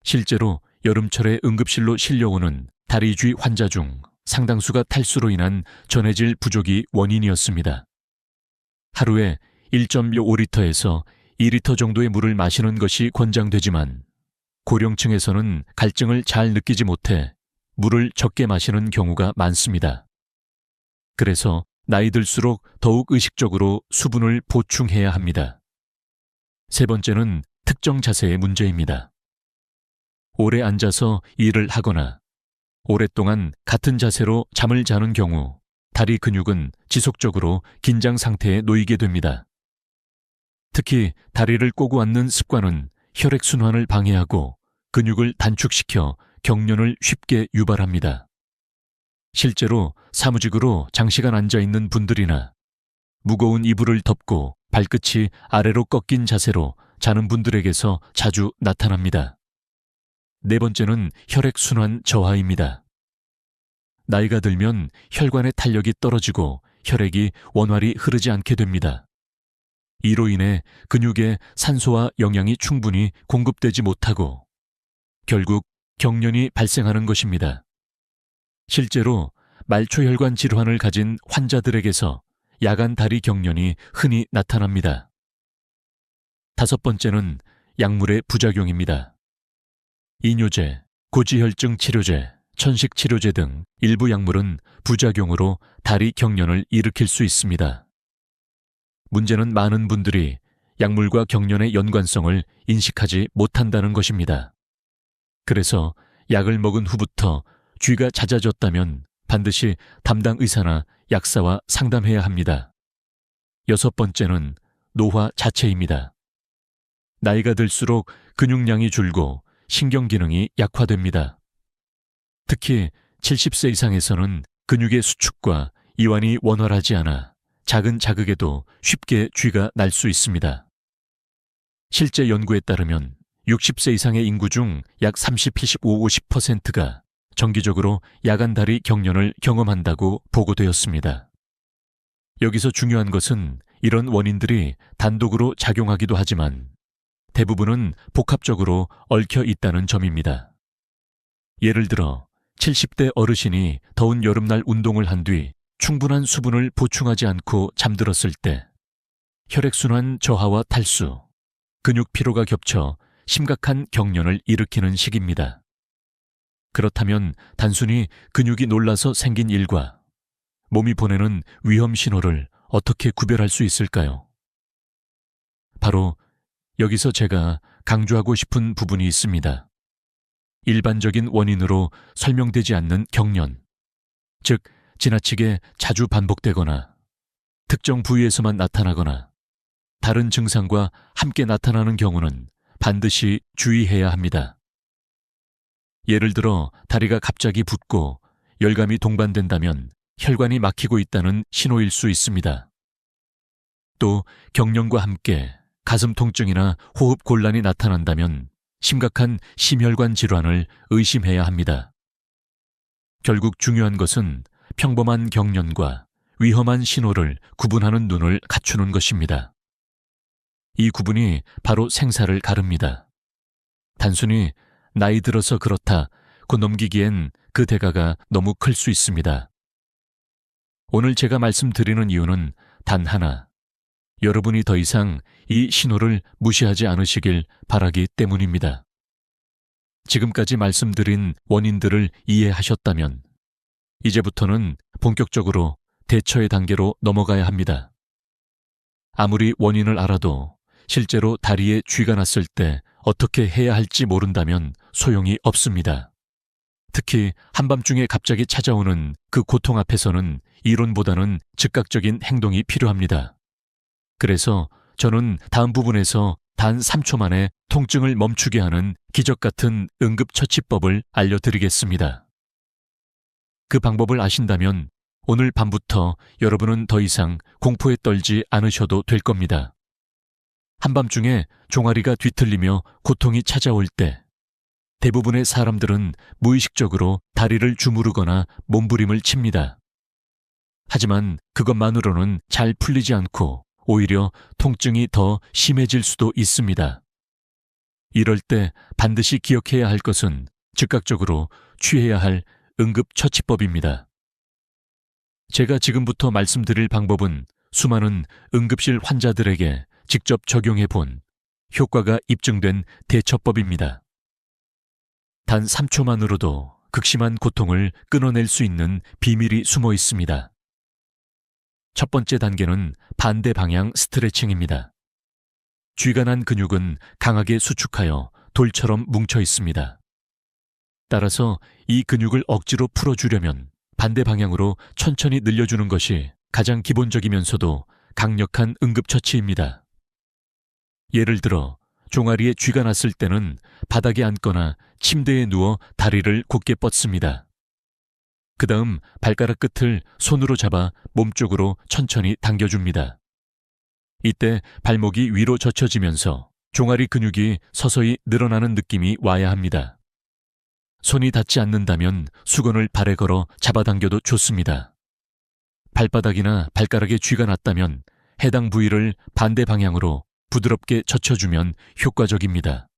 실제로 여름철에 응급실로 실려오는 다리쥐 환자 중 상당수가 탈수로 인한 전해질 부족이 원인이었습니다. 하루에 1.5리터에서 2리터 정도의 물을 마시는 것이 권장되지만 고령층에서는 갈증을 잘 느끼지 못해 물을 적게 마시는 경우가 많습니다. 그래서 나이 들수록 더욱 의식적으로 수분을 보충해야 합니다. 세 번째는 특정 자세의 문제입니다. 오래 앉아서 일을 하거나 오랫동안 같은 자세로 잠을 자는 경우 다리 근육은 지속적으로 긴장 상태에 놓이게 됩니다. 특히 다리를 꼬고 앉는 습관은 혈액순환을 방해하고 근육을 단축시켜 경련을 쉽게 유발합니다. 실제로 사무직으로 장시간 앉아있는 분들이나 무거운 이불을 덮고 발끝이 아래로 꺾인 자세로 자는 분들에게서 자주 나타납니다. 네 번째는 혈액순환 저하입니다. 나이가 들면 혈관의 탄력이 떨어지고 혈액이 원활히 흐르지 않게 됩니다. 이로 인해 근육에 산소와 영양이 충분히 공급되지 못하고 결국 경련이 발생하는 것입니다. 실제로 말초혈관 질환을 가진 환자들에게서 야간 다리 경련이 흔히 나타납니다. 다섯 번째는 약물의 부작용입니다. 이뇨제, 고지혈증 치료제, 천식 치료제 등 일부 약물은 부작용으로 다리 경련을 일으킬 수 있습니다. 문제는 많은 분들이 약물과 경련의 연관성을 인식하지 못한다는 것입니다. 그래서 약을 먹은 후부터 쥐가 잦아졌다면 반드시 담당 의사나 약사와 상담해야 합니다. 여섯 번째는 노화 자체입니다. 나이가 들수록 근육량이 줄고 신경 기능이 약화됩니다. 특히 70세 이상에서는 근육의 수축과 이완이 원활하지 않아 작은 자극에도 쉽게 쥐가 날 수 있습니다. 실제 연구에 따르면 60세 이상의 인구 중 약 50%가 정기적으로 야간 다리 경련을 경험한다고 보고되었습니다. 여기서 중요한 것은 이런 원인들이 단독으로 작용하기도 하지만 대부분은 복합적으로 얽혀 있다는 점입니다. 예를 들어 70대 어르신이 더운 여름날 운동을 한 뒤 충분한 수분을 보충하지 않고 잠들었을 때 혈액순환 저하와 탈수, 근육 피로가 겹쳐 심각한 경련을 일으키는 시기입니다. 그렇다면 단순히 근육이 놀라서 생긴 일과 몸이 보내는 위험 신호를 어떻게 구별할 수 있을까요? 바로 여기서 제가 강조하고 싶은 부분이 있습니다. 일반적인 원인으로 설명되지 않는 경련, 즉 지나치게 자주 반복되거나 특정 부위에서만 나타나거나 다른 증상과 함께 나타나는 경우는 반드시 주의해야 합니다. 예를 들어 다리가 갑자기 붓고 열감이 동반된다면 혈관이 막히고 있다는 신호일 수 있습니다. 또 경련과 함께 가슴 통증이나 호흡 곤란이 나타난다면 심각한 심혈관 질환을 의심해야 합니다. 결국 중요한 것은 평범한 경련과 위험한 신호를 구분하는 눈을 갖추는 것입니다. 이 구분이 바로 생사를 가릅니다. 단순히 나이 들어서 그렇다고 넘기기엔 그 대가가 너무 클 수 있습니다. 오늘 제가 말씀드리는 이유는 단 하나, 여러분이 더 이상 이 신호를 무시하지 않으시길 바라기 때문입니다. 지금까지 말씀드린 원인들을 이해하셨다면 이제부터는 본격적으로 대처의 단계로 넘어가야 합니다. 아무리 원인을 알아도 실제로 다리에 쥐가 났을 때 어떻게 해야 할지 모른다면 소용이 없습니다. 특히 한밤중에 갑자기 찾아오는 그 고통 앞에서는 이론보다는 즉각적인 행동이 필요합니다. 그래서 저는 다음 부분에서 단 3초 만에 통증을 멈추게 하는 기적 같은 응급처치법을 알려드리겠습니다. 그 방법을 아신다면 오늘 밤부터 여러분은 더 이상 공포에 떨지 않으셔도 될 겁니다. 한밤중에 종아리가 뒤틀리며 고통이 찾아올 때 대부분의 사람들은 무의식적으로 다리를 주무르거나 몸부림을 칩니다. 하지만 그것만으로는 잘 풀리지 않고 오히려 통증이 더 심해질 수도 있습니다. 이럴 때 반드시 기억해야 할 것은 즉각적으로 취해야 할 응급처치법입니다. 제가 지금부터 말씀드릴 방법은 수많은 응급실 환자들에게 직접 적용해 본 효과가 입증된 대처법입니다. 단 3초만으로도 극심한 고통을 끊어낼 수 있는 비밀이 숨어 있습니다. 첫 번째 단계는 반대 방향 스트레칭입니다. 쥐가 난 근육은 강하게 수축하여 돌처럼 뭉쳐 있습니다. 따라서 이 근육을 억지로 풀어주려면 반대 방향으로 천천히 늘려주는 것이 가장 기본적이면서도 강력한 응급처치입니다. 예를 들어 종아리에 쥐가 났을 때는 바닥에 앉거나 침대에 누워 다리를 곧게 뻗습니다. 그 다음 발가락 끝을 손으로 잡아 몸쪽으로 천천히 당겨줍니다. 이때 발목이 위로 젖혀지면서 종아리 근육이 서서히 늘어나는 느낌이 와야 합니다. 손이 닿지 않는다면 수건을 발에 걸어 잡아당겨도 좋습니다. 발바닥이나 발가락에 쥐가 났다면 해당 부위를 반대 방향으로 부드럽게 젖혀주면 효과적입니다.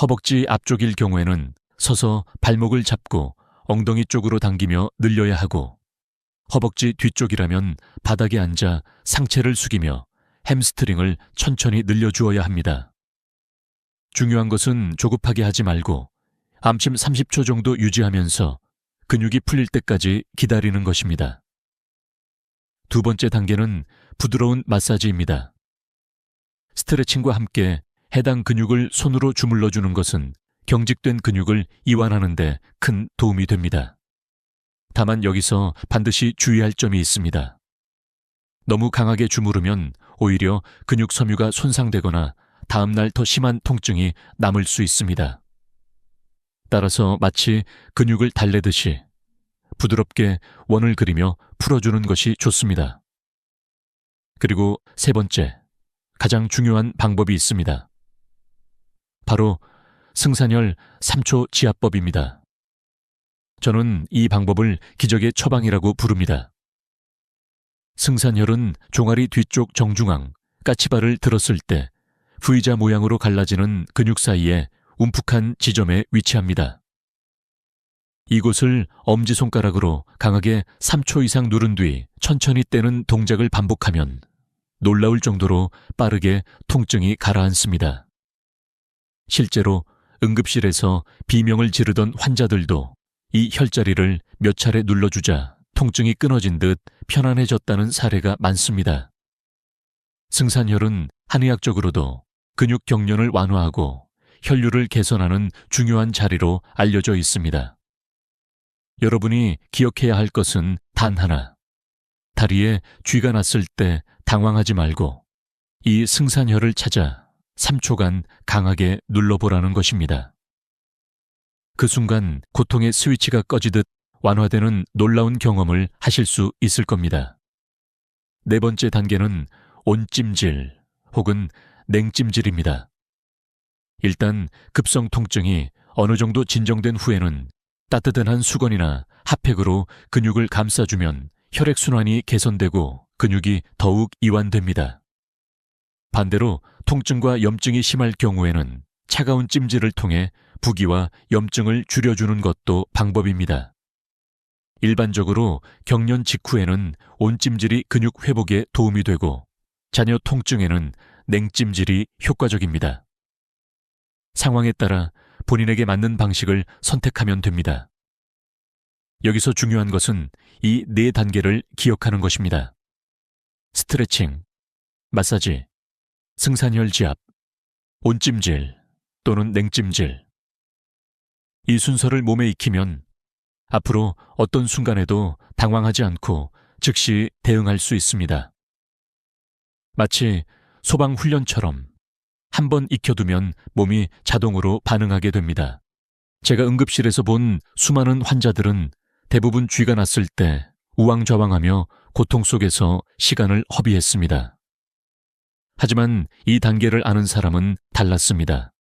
허벅지 앞쪽일 경우에는 서서 발목을 잡고 엉덩이 쪽으로 당기며 늘려야 하고, 허벅지 뒤쪽이라면 바닥에 앉아 상체를 숙이며 햄스트링을 천천히 늘려주어야 합니다. 중요한 것은 조급하게 하지 말고 암침 30초 정도 유지하면서 근육이 풀릴 때까지 기다리는 것입니다. 두 번째 단계는 부드러운 마사지입니다. 스트레칭과 함께 해당 근육을 손으로 주물러주는 것은 경직된 근육을 이완하는 데 큰 도움이 됩니다. 다만 여기서 반드시 주의할 점이 있습니다. 너무 강하게 주무르면 오히려 근육 섬유가 손상되거나 다음날 더 심한 통증이 남을 수 있습니다. 따라서 마치 근육을 달래듯이 부드럽게 원을 그리며 풀어주는 것이 좋습니다. 그리고 세 번째, 가장 중요한 방법이 있습니다. 바로 승산혈 3초 지압법입니다. 저는 이 방법을 기적의 처방이라고 부릅니다. 승산혈은 종아리 뒤쪽 정중앙, 까치발을 들었을 때 V자 모양으로 갈라지는 근육 사이에 움푹한 지점에 위치합니다. 이곳을 엄지손가락으로 강하게 3초 이상 누른 뒤 천천히 떼는 동작을 반복하면 놀라울 정도로 빠르게 통증이 가라앉습니다. 실제로 응급실에서 비명을 지르던 환자들도 이 혈자리를 몇 차례 눌러주자 통증이 끊어진 듯 편안해졌다는 사례가 많습니다. 승산혈은 한의학적으로도 근육 경련을 완화하고 혈류를 개선하는 중요한 자리로 알려져 있습니다. 여러분이 기억해야 할 것은 단 하나. 다리에 쥐가 났을 때 당황하지 말고 이 승산혈을 찾아 3초간 강하게 눌러보라는 것입니다. 그 순간 고통의 스위치가 꺼지듯 완화되는 놀라운 경험을 하실 수 있을 겁니다. 네 번째 단계는 온찜질 혹은 냉찜질입니다. 일단 급성 통증이 어느 정도 진정된 후에는 따뜻한 수건이나 핫팩으로 근육을 감싸주면 혈액순환이 개선되고 근육이 더욱 이완됩니다. 반대로 통증과 염증이 심할 경우에는 차가운 찜질을 통해 부기와 염증을 줄여주는 것도 방법입니다. 일반적으로 경련 직후에는 온찜질이 근육 회복에 도움이 되고 잔여 통증에는 냉찜질이 효과적입니다. 상황에 따라 본인에게 맞는 방식을 선택하면 됩니다. 여기서 중요한 것은 이 네 단계를 기억하는 것입니다. 스트레칭, 마사지, 승산혈 지압, 온찜질 또는 냉찜질. 이 순서를 몸에 익히면 앞으로 어떤 순간에도 당황하지 않고 즉시 대응할 수 있습니다. 마치 소방 훈련처럼 한 번 익혀두면 몸이 자동으로 반응하게 됩니다. 제가 응급실에서 본 수많은 환자들은 대부분 쥐가 났을 때 우왕좌왕하며 고통 속에서 시간을 허비했습니다. 하지만 이 단계를 아는 사람은 달랐습니다.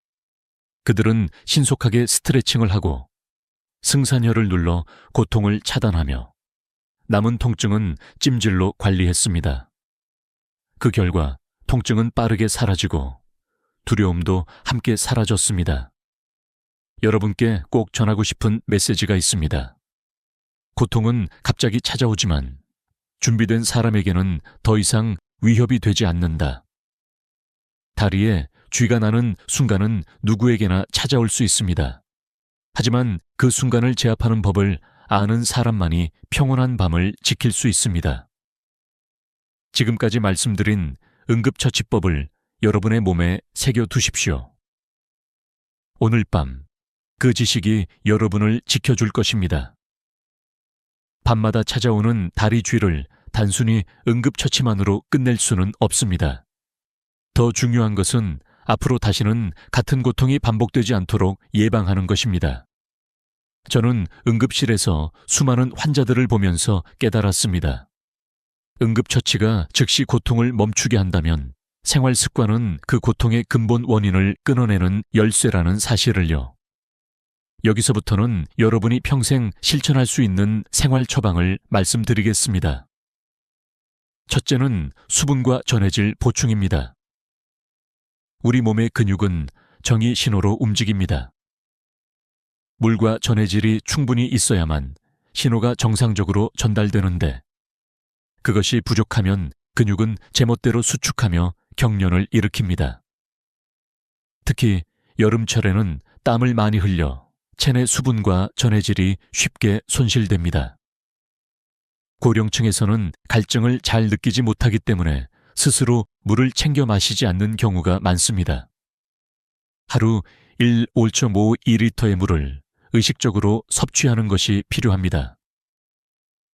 그들은 신속하게 스트레칭을 하고 승산혈을 눌러 고통을 차단하며 남은 통증은 찜질로 관리했습니다. 그 결과 통증은 빠르게 사라지고 두려움도 함께 사라졌습니다. 여러분께 꼭 전하고 싶은 메시지가 있습니다. 고통은 갑자기 찾아오지만 준비된 사람에게는 더 이상 위협이 되지 않는다. 다리에 쥐가 나는 순간은 누구에게나 찾아올 수 있습니다. 하지만 그 순간을 제압하는 법을 아는 사람만이 평온한 밤을 지킬 수 있습니다. 지금까지 말씀드린 응급처치법을 여러분의 몸에 새겨두십시오. 오늘 밤 그 지식이 여러분을 지켜줄 것입니다. 밤마다 찾아오는 다리 쥐를 단순히 응급처치만으로 끝낼 수는 없습니다. 더 중요한 것은 앞으로 다시는 같은 고통이 반복되지 않도록 예방하는 것입니다. 저는 응급실에서 수많은 환자들을 보면서 깨달았습니다. 응급처치가 즉시 고통을 멈추게 한다면 생활 습관은 그 고통의 근본 원인을 끊어내는 열쇠라는 사실을요. 여기서부터는 여러분이 평생 실천할 수 있는 생활 처방을 말씀드리겠습니다. 첫째는 수분과 전해질 보충입니다. 우리 몸의 근육은 정이 신호로 움직입니다. 물과 전해질이 충분히 있어야만 신호가 정상적으로 전달되는데 그것이 부족하면 근육은 제멋대로 수축하며 경련을 일으킵니다. 특히 여름철에는 땀을 많이 흘려 체내 수분과 전해질이 쉽게 손실됩니다. 고령층에서는 갈증을 잘 느끼지 못하기 때문에 스스로 물을 챙겨 마시지 않는 경우가 많습니다. 하루 5.52리터의 물을 의식적으로 섭취하는 것이 필요합니다.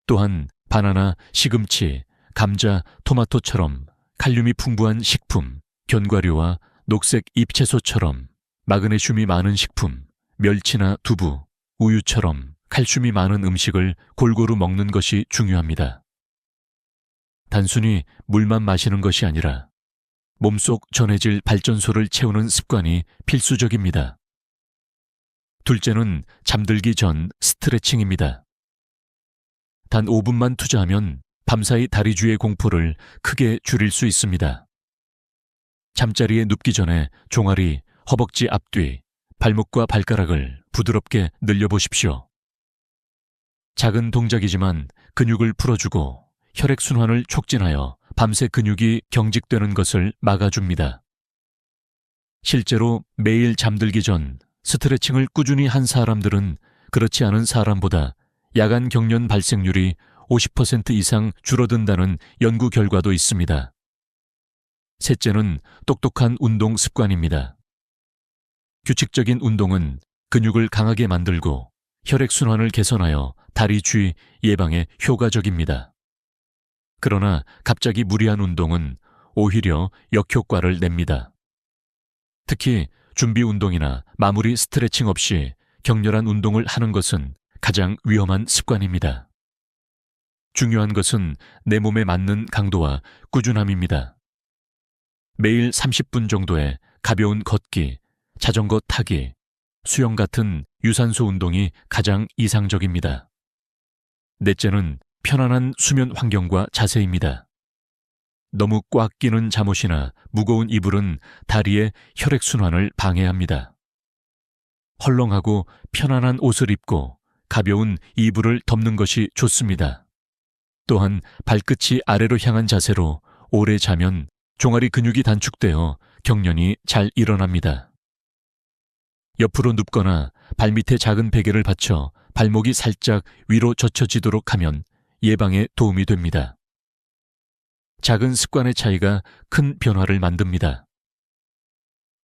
또한 바나나, 시금치, 감자, 토마토처럼 칼륨이 풍부한 식품, 견과류와 녹색 잎채소처럼 마그네슘이 많은 식품, 멸치나 두부, 우유처럼 칼슘이 많은 음식을 골고루 먹는 것이 중요합니다. 단순히 물만 마시는 것이 아니라 몸속 전해질 발전소를 채우는 습관이 필수적입니다. 둘째는 잠들기 전 스트레칭입니다. 단 5분만 투자하면 밤사이 다리 주의 공포를 크게 줄일 수 있습니다. 잠자리에 눕기 전에 종아리, 허벅지 앞뒤, 발목과 발가락을 부드럽게 늘려보십시오. 작은 동작이지만 근육을 풀어주고 혈액순환을 촉진하여 밤새 근육이 경직되는 것을 막아줍니다. 실제로 매일 잠들기 전 스트레칭을 꾸준히 한 사람들은 그렇지 않은 사람보다 야간 경련 발생률이 50% 이상 줄어든다는 연구 결과도 있습니다. 셋째는 똑똑한 운동 습관입니다. 규칙적인 운동은 근육을 강하게 만들고 혈액순환을 개선하여 다리 쥐 예방에 효과적입니다. 그러나 갑자기 무리한 운동은 오히려 역효과를 냅니다. 특히 준비 운동이나 마무리 스트레칭 없이 격렬한 운동을 하는 것은 가장 위험한 습관입니다. 중요한 것은 내 몸에 맞는 강도와 꾸준함입니다. 매일 30분 정도의 가벼운 걷기, 자전거 타기, 수영 같은 유산소 운동이 가장 이상적입니다. 넷째는 편안한 수면 환경과 자세입니다. 너무 꽉 끼는 잠옷이나 무거운 이불은 다리의 혈액순환을 방해합니다. 헐렁하고 편안한 옷을 입고 가벼운 이불을 덮는 것이 좋습니다. 또한 발끝이 아래로 향한 자세로 오래 자면 종아리 근육이 단축되어 경련이 잘 일어납니다. 옆으로 눕거나 발밑에 작은 베개를 받쳐 발목이 살짝 위로 젖혀지도록 하면 예방에 도움이 됩니다. 작은 습관의 차이가 큰 변화를 만듭니다.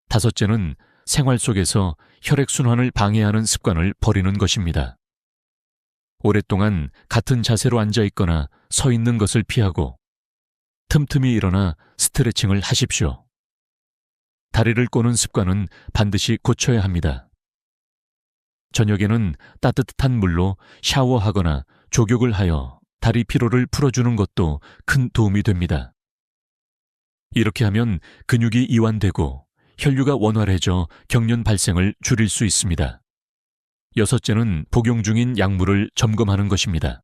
다섯째는 생활 속에서 혈액순환을 방해하는 습관을 버리는 것입니다. 오랫동안 같은 자세로 앉아 있거나 서 있는 것을 피하고 틈틈이 일어나 스트레칭을 하십시오. 다리를 꼬는 습관은 반드시 고쳐야 합니다. 저녁에는 따뜻한 물로 샤워하거나 족욕을 하여 다리 피로를 풀어주는 것도 큰 도움이 됩니다. 이렇게 하면 근육이 이완되고 혈류가 원활해져 경련 발생을 줄일 수 있습니다. 여섯째는 복용 중인 약물을 점검하는 것입니다.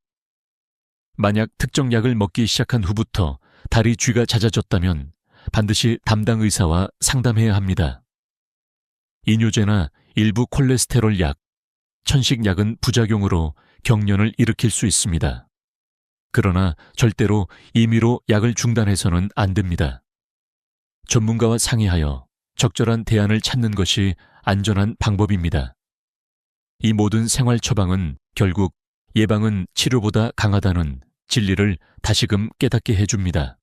만약 특정 약을 먹기 시작한 후부터 다리 쥐가 잦아졌다면 반드시 담당 의사와 상담해야 합니다. 이뇨제나 일부 콜레스테롤 약, 천식약은 부작용으로 경련을 일으킬 수 있습니다. 그러나 절대로 임의로 약을 중단해서는 안 됩니다. 전문가와 상의하여 적절한 대안을 찾는 것이 안전한 방법입니다. 이 모든 생활 처방은 결국 예방은 치료보다 강하다는 진리를 다시금 깨닫게 해줍니다.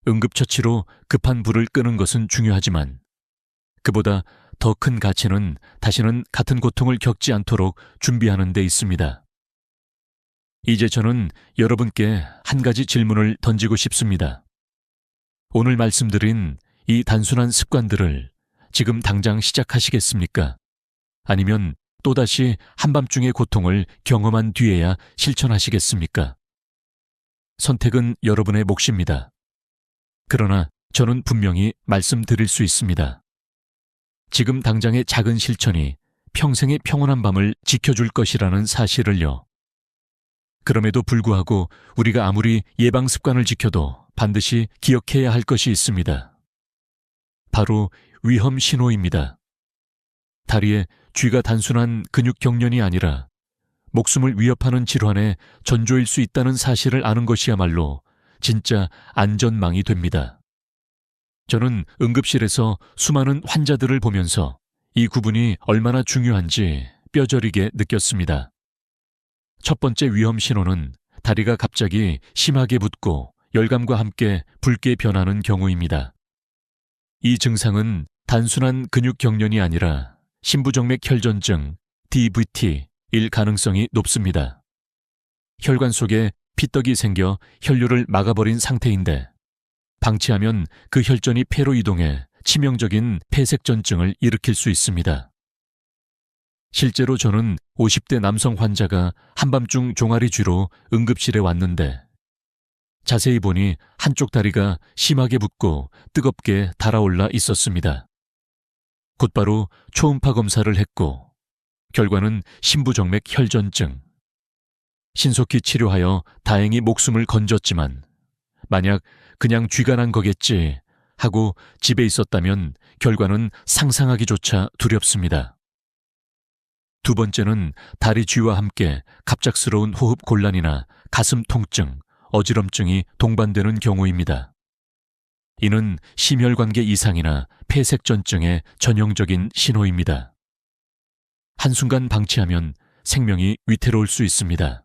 응급처치로 급한 불을 끄는 것은 중요하지만 그보다 더 큰 가치는 다시는 같은 고통을 겪지 않도록 준비하는 데 있습니다. 이제 저는 여러분께 한 가지 질문을 던지고 싶습니다. 오늘 말씀드린 이 단순한 습관들을 지금 당장 시작하시겠습니까? 아니면 또다시 한밤중의 고통을 경험한 뒤에야 실천하시겠습니까? 선택은 여러분의 몫입니다. 그러나 저는 분명히 말씀드릴 수 있습니다. 지금 당장의 작은 실천이 평생의 평온한 밤을 지켜줄 것이라는 사실을요. 그럼에도 불구하고 우리가 아무리 예방 습관을 지켜도 반드시 기억해야 할 것이 있습니다. 바로 위험 신호입니다. 다리에 쥐가 단순한 근육 경련이 아니라 목숨을 위협하는 질환의 전조일 수 있다는 사실을 아는 것이야말로 진짜 안전망이 됩니다. 저는 응급실에서 수많은 환자들을 보면서 이 구분이 얼마나 중요한지 뼈저리게 느꼈습니다. 첫 번째 위험 신호는 다리가 갑자기 심하게 붓고 열감과 함께 붉게 변하는 경우입니다. 이 증상은 단순한 근육 경련이 아니라 심부정맥 혈전증 DVT일 가능성이 높습니다. 혈관 속에 피떡이 생겨 혈류를 막아버린 상태인데 방치하면 그 혈전이 폐로 이동해 치명적인 폐색전증을 일으킬 수 있습니다. 실제로 저는 50대 남성 환자가 한밤중 종아리 쥐로 응급실에 왔는데 자세히 보니 한쪽 다리가 심하게 붓고 뜨겁게 달아올라 있었습니다. 곧바로 초음파 검사를 했고 결과는 심부정맥 혈전증. 신속히 치료하여 다행히 목숨을 건졌지만 만약 그냥 쥐가 난 거겠지 하고 집에 있었다면 결과는 상상하기조차 두렵습니다. 두 번째는 다리 쥐와 함께 갑작스러운 호흡 곤란이나 가슴 통증, 어지럼증이 동반되는 경우입니다. 이는 심혈관계 이상이나 폐색전증의 전형적인 신호입니다. 한순간 방치하면 생명이 위태로울 수 있습니다.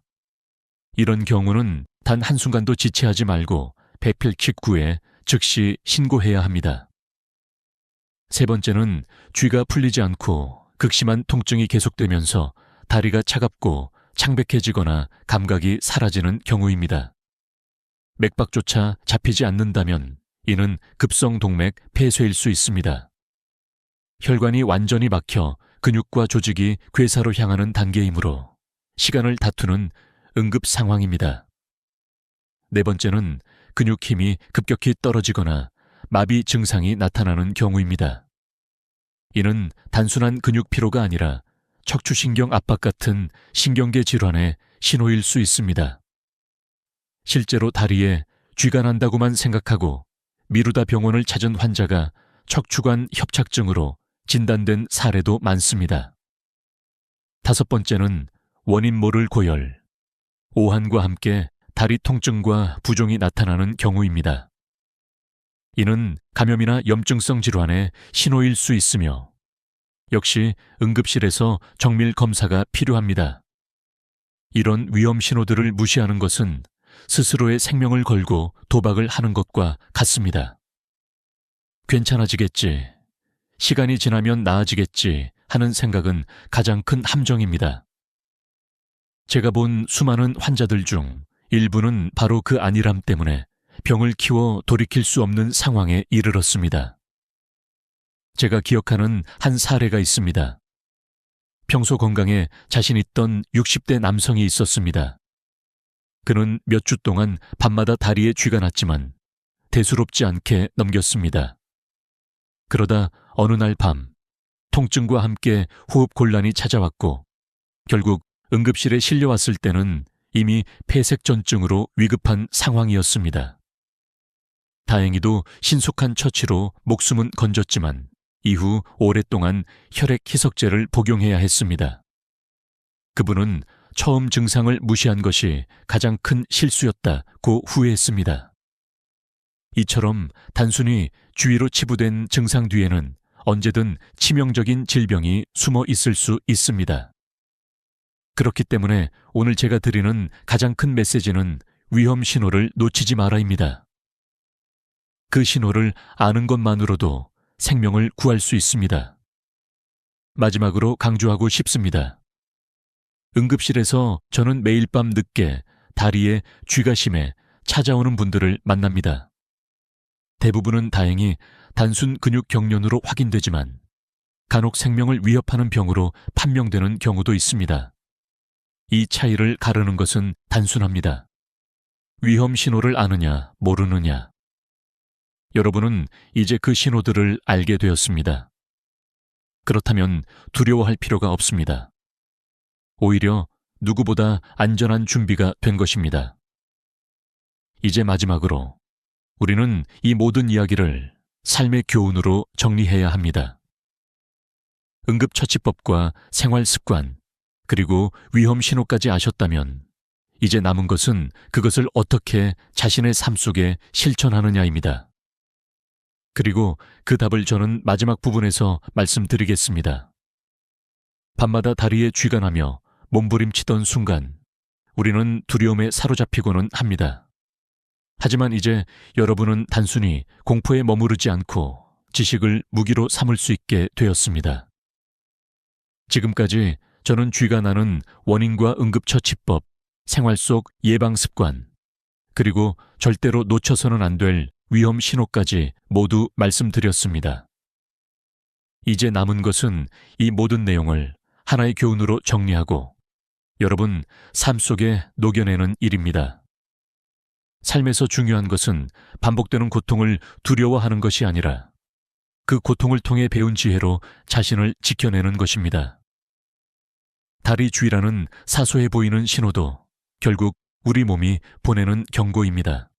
이런 경우는 단 한순간도 지체하지 말고 배필 직후에 즉시 신고해야 합니다. 세 번째는 쥐가 풀리지 않고 극심한 통증이 계속되면서 다리가 차갑고 창백해지거나 감각이 사라지는 경우입니다. 맥박조차 잡히지 않는다면 이는 급성동맥 폐쇄일 수 있습니다. 혈관이 완전히 막혀 근육과 조직이 괴사로 향하는 단계이므로 시간을 다투는 응급 상황입니다. 네 번째는 근육 힘이 급격히 떨어지거나 마비 증상이 나타나는 경우입니다. 이는 단순한 근육 피로가 아니라 척추신경 압박 같은 신경계 질환의 신호일 수 있습니다. 실제로 다리에 쥐가 난다고만 생각하고 미루다 병원을 찾은 환자가 척추관 협착증으로 진단된 사례도 많습니다. 다섯 번째는 원인 모를 고열, 오한과 함께 다리 통증과 부종이 나타나는 경우입니다. 이는 감염이나 염증성 질환의 신호일 수 있으며 역시 응급실에서 정밀 검사가 필요합니다. 이런 위험 신호들을 무시하는 것은 스스로의 생명을 걸고 도박을 하는 것과 같습니다. 괜찮아지겠지, 시간이 지나면 나아지겠지 하는 생각은 가장 큰 함정입니다. 제가 본 수많은 환자들 중 일부는 바로 그 안일함 때문에 병을 키워 돌이킬 수 없는 상황에 이르렀습니다. 제가 기억하는 한 사례가 있습니다. 평소 건강에 자신 있던 60대 남성이 있었습니다. 그는 몇 주 동안 밤마다 다리에 쥐가 났지만 대수롭지 않게 넘겼습니다. 그러다 어느 날 밤, 통증과 함께 호흡 곤란이 찾아왔고 결국 응급실에 실려왔을 때는 이미 폐색전증으로 위급한 상황이었습니다. 다행히도 신속한 처치로 목숨은 건졌지만 이후 오랫동안 혈액 희석제를 복용해야 했습니다. 그분은 처음 증상을 무시한 것이 가장 큰 실수였다고 후회했습니다. 이처럼 단순히 주위로 치부된 증상 뒤에는 언제든 치명적인 질병이 숨어 있을 수 있습니다. 그렇기 때문에 오늘 제가 드리는 가장 큰 메시지는 위험 신호를 놓치지 마라입니다. 그 신호를 아는 것만으로도 생명을 구할 수 있습니다. 마지막으로 강조하고 싶습니다. 응급실에서 저는 매일 밤 늦게 다리에 쥐가 심해 찾아오는 분들을 만납니다. 대부분은 다행히 단순 근육 경련으로 확인되지만 간혹 생명을 위협하는 병으로 판명되는 경우도 있습니다. 이 차이를 가르는 것은 단순합니다. 위험 신호를 아느냐, 모르느냐. 여러분은 이제 그 신호들을 알게 되었습니다. 그렇다면 두려워할 필요가 없습니다. 오히려 누구보다 안전한 준비가 된 것입니다. 이제 마지막으로 우리는 이 모든 이야기를 삶의 교훈으로 정리해야 합니다. 응급처치법과 생활습관, 그리고 위험 신호까지 아셨다면 이제 남은 것은 그것을 어떻게 자신의 삶 속에 실천하느냐입니다. 그리고 그 답을 저는 마지막 부분에서 말씀드리겠습니다. 밤마다 다리에 쥐가 나며 몸부림치던 순간 우리는 두려움에 사로잡히고는 합니다. 하지만 이제 여러분은 단순히 공포에 머무르지 않고 지식을 무기로 삼을 수 있게 되었습니다. 지금까지 저는 쥐가 나는 원인과 응급처치법, 생활 속 예방습관, 그리고 절대로 놓쳐서는 안 될 위험 신호까지 모두 말씀드렸습니다. 이제 남은 것은 이 모든 내용을 하나의 교훈으로 정리하고 여러분 삶 속에 녹여내는 일입니다. 삶에서 중요한 것은 반복되는 고통을 두려워하는 것이 아니라 그 고통을 통해 배운 지혜로 자신을 지켜내는 것입니다. 다리 쥐라는 사소해 보이는 신호도 결국 우리 몸이 보내는 경고입니다.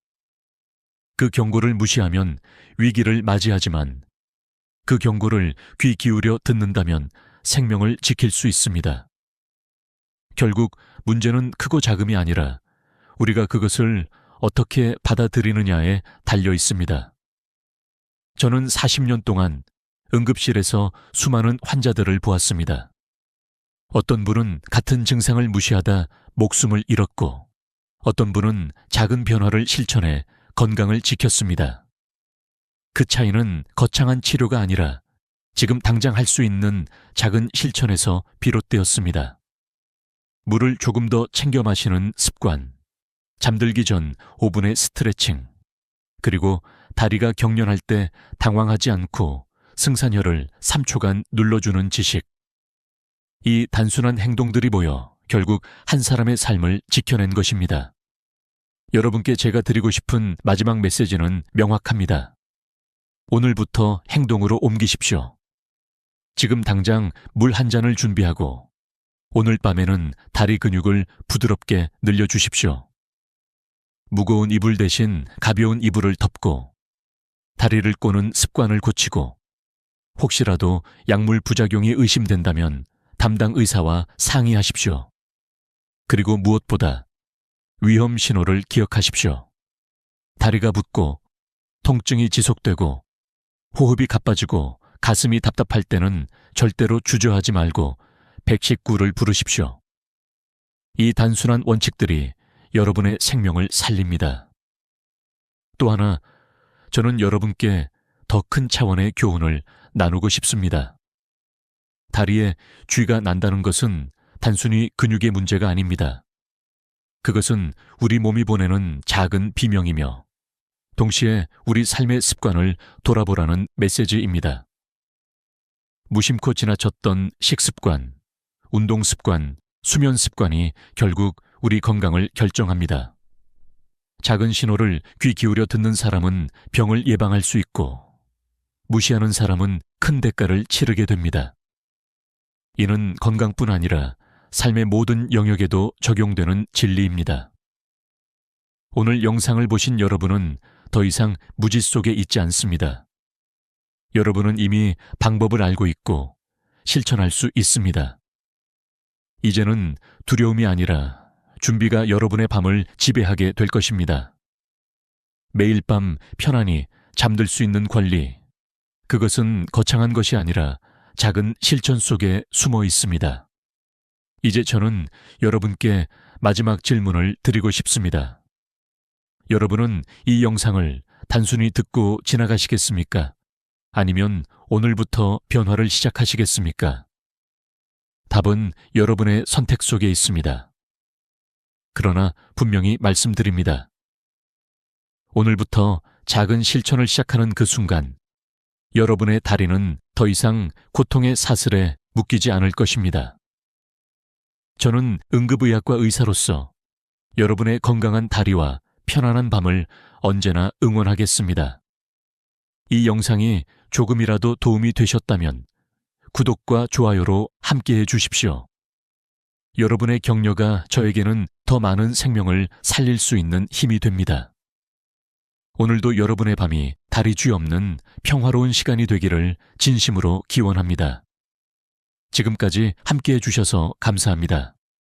그 경고를 무시하면 위기를 맞이하지만 그 경고를 귀 기울여 듣는다면 생명을 지킬 수 있습니다. 결국 문제는 크고 작음이 아니라 우리가 그것을 어떻게 받아들이느냐에 달려 있습니다. 저는 40년 동안 응급실에서 수많은 환자들을 보았습니다. 어떤 분은 같은 증상을 무시하다 목숨을 잃었고 어떤 분은 작은 변화를 실천해 건강을 지켰습니다. 그 차이는 거창한 치료가 아니라 지금 당장 할 수 있는 작은 실천에서 비롯되었습니다. 물을 조금 더 챙겨 마시는 습관, 잠들기 전 5분의 스트레칭, 그리고 다리가 경련할 때 당황하지 않고 승산혈을 3초간 눌러주는 지식. 이 단순한 행동들이 모여 결국 한 사람의 삶을 지켜낸 것입니다. 여러분께 제가 드리고 싶은 마지막 메시지는 명확합니다. 오늘부터 행동으로 옮기십시오. 지금 당장 물 한 잔을 준비하고 오늘 밤에는 다리 근육을 부드럽게 늘려주십시오. 무거운 이불 대신 가벼운 이불을 덮고 다리를 꼬는 습관을 고치고 혹시라도 약물 부작용이 의심된다면 담당 의사와 상의하십시오. 그리고 무엇보다 위험 신호를 기억하십시오. 다리가 붓고 통증이 지속되고 호흡이 가빠지고 가슴이 답답할 때는 절대로 주저하지 말고 119를 부르십시오. 이 단순한 원칙들이 여러분의 생명을 살립니다. 또 하나, 저는 여러분께 더 큰 차원의 교훈을 나누고 싶습니다. 다리에 쥐가 난다는 것은 단순히 근육의 문제가 아닙니다. 그것은 우리 몸이 보내는 작은 비명이며 동시에 우리 삶의 습관을 돌아보라는 메시지입니다. 무심코 지나쳤던 식습관, 운동습관, 수면습관이 결국 우리 건강을 결정합니다. 작은 신호를 귀 기울여 듣는 사람은 병을 예방할 수 있고 무시하는 사람은 큰 대가를 치르게 됩니다. 이는 건강뿐 아니라 삶의 모든 영역에도 적용되는 진리입니다. 오늘 영상을 보신 여러분은 더 이상 무지 속에 있지 않습니다. 여러분은 이미 방법을 알고 있고 실천할 수 있습니다. 이제는 두려움이 아니라 준비가 여러분의 밤을 지배하게 될 것입니다. 매일 밤 편안히 잠들 수 있는 권리, 그것은 거창한 것이 아니라 작은 실천 속에 숨어 있습니다. 이제 저는 여러분께 마지막 질문을 드리고 싶습니다. 여러분은 이 영상을 단순히 듣고 지나가시겠습니까? 아니면 오늘부터 변화를 시작하시겠습니까? 답은 여러분의 선택 속에 있습니다. 그러나 분명히 말씀드립니다. 오늘부터 작은 실천을 시작하는 그 순간, 여러분의 다리는 더 이상 고통의 사슬에 묶이지 않을 것입니다. 저는 응급의학과 의사로서 여러분의 건강한 다리와 편안한 밤을 언제나 응원하겠습니다. 이 영상이 조금이라도 도움이 되셨다면 구독과 좋아요로 함께해 주십시오. 여러분의 격려가 저에게는 더 많은 생명을 살릴 수 있는 힘이 됩니다. 오늘도 여러분의 밤이 다리 쥐 없는 평화로운 시간이 되기를 진심으로 기원합니다. 지금까지 함께해 주셔서 감사합니다.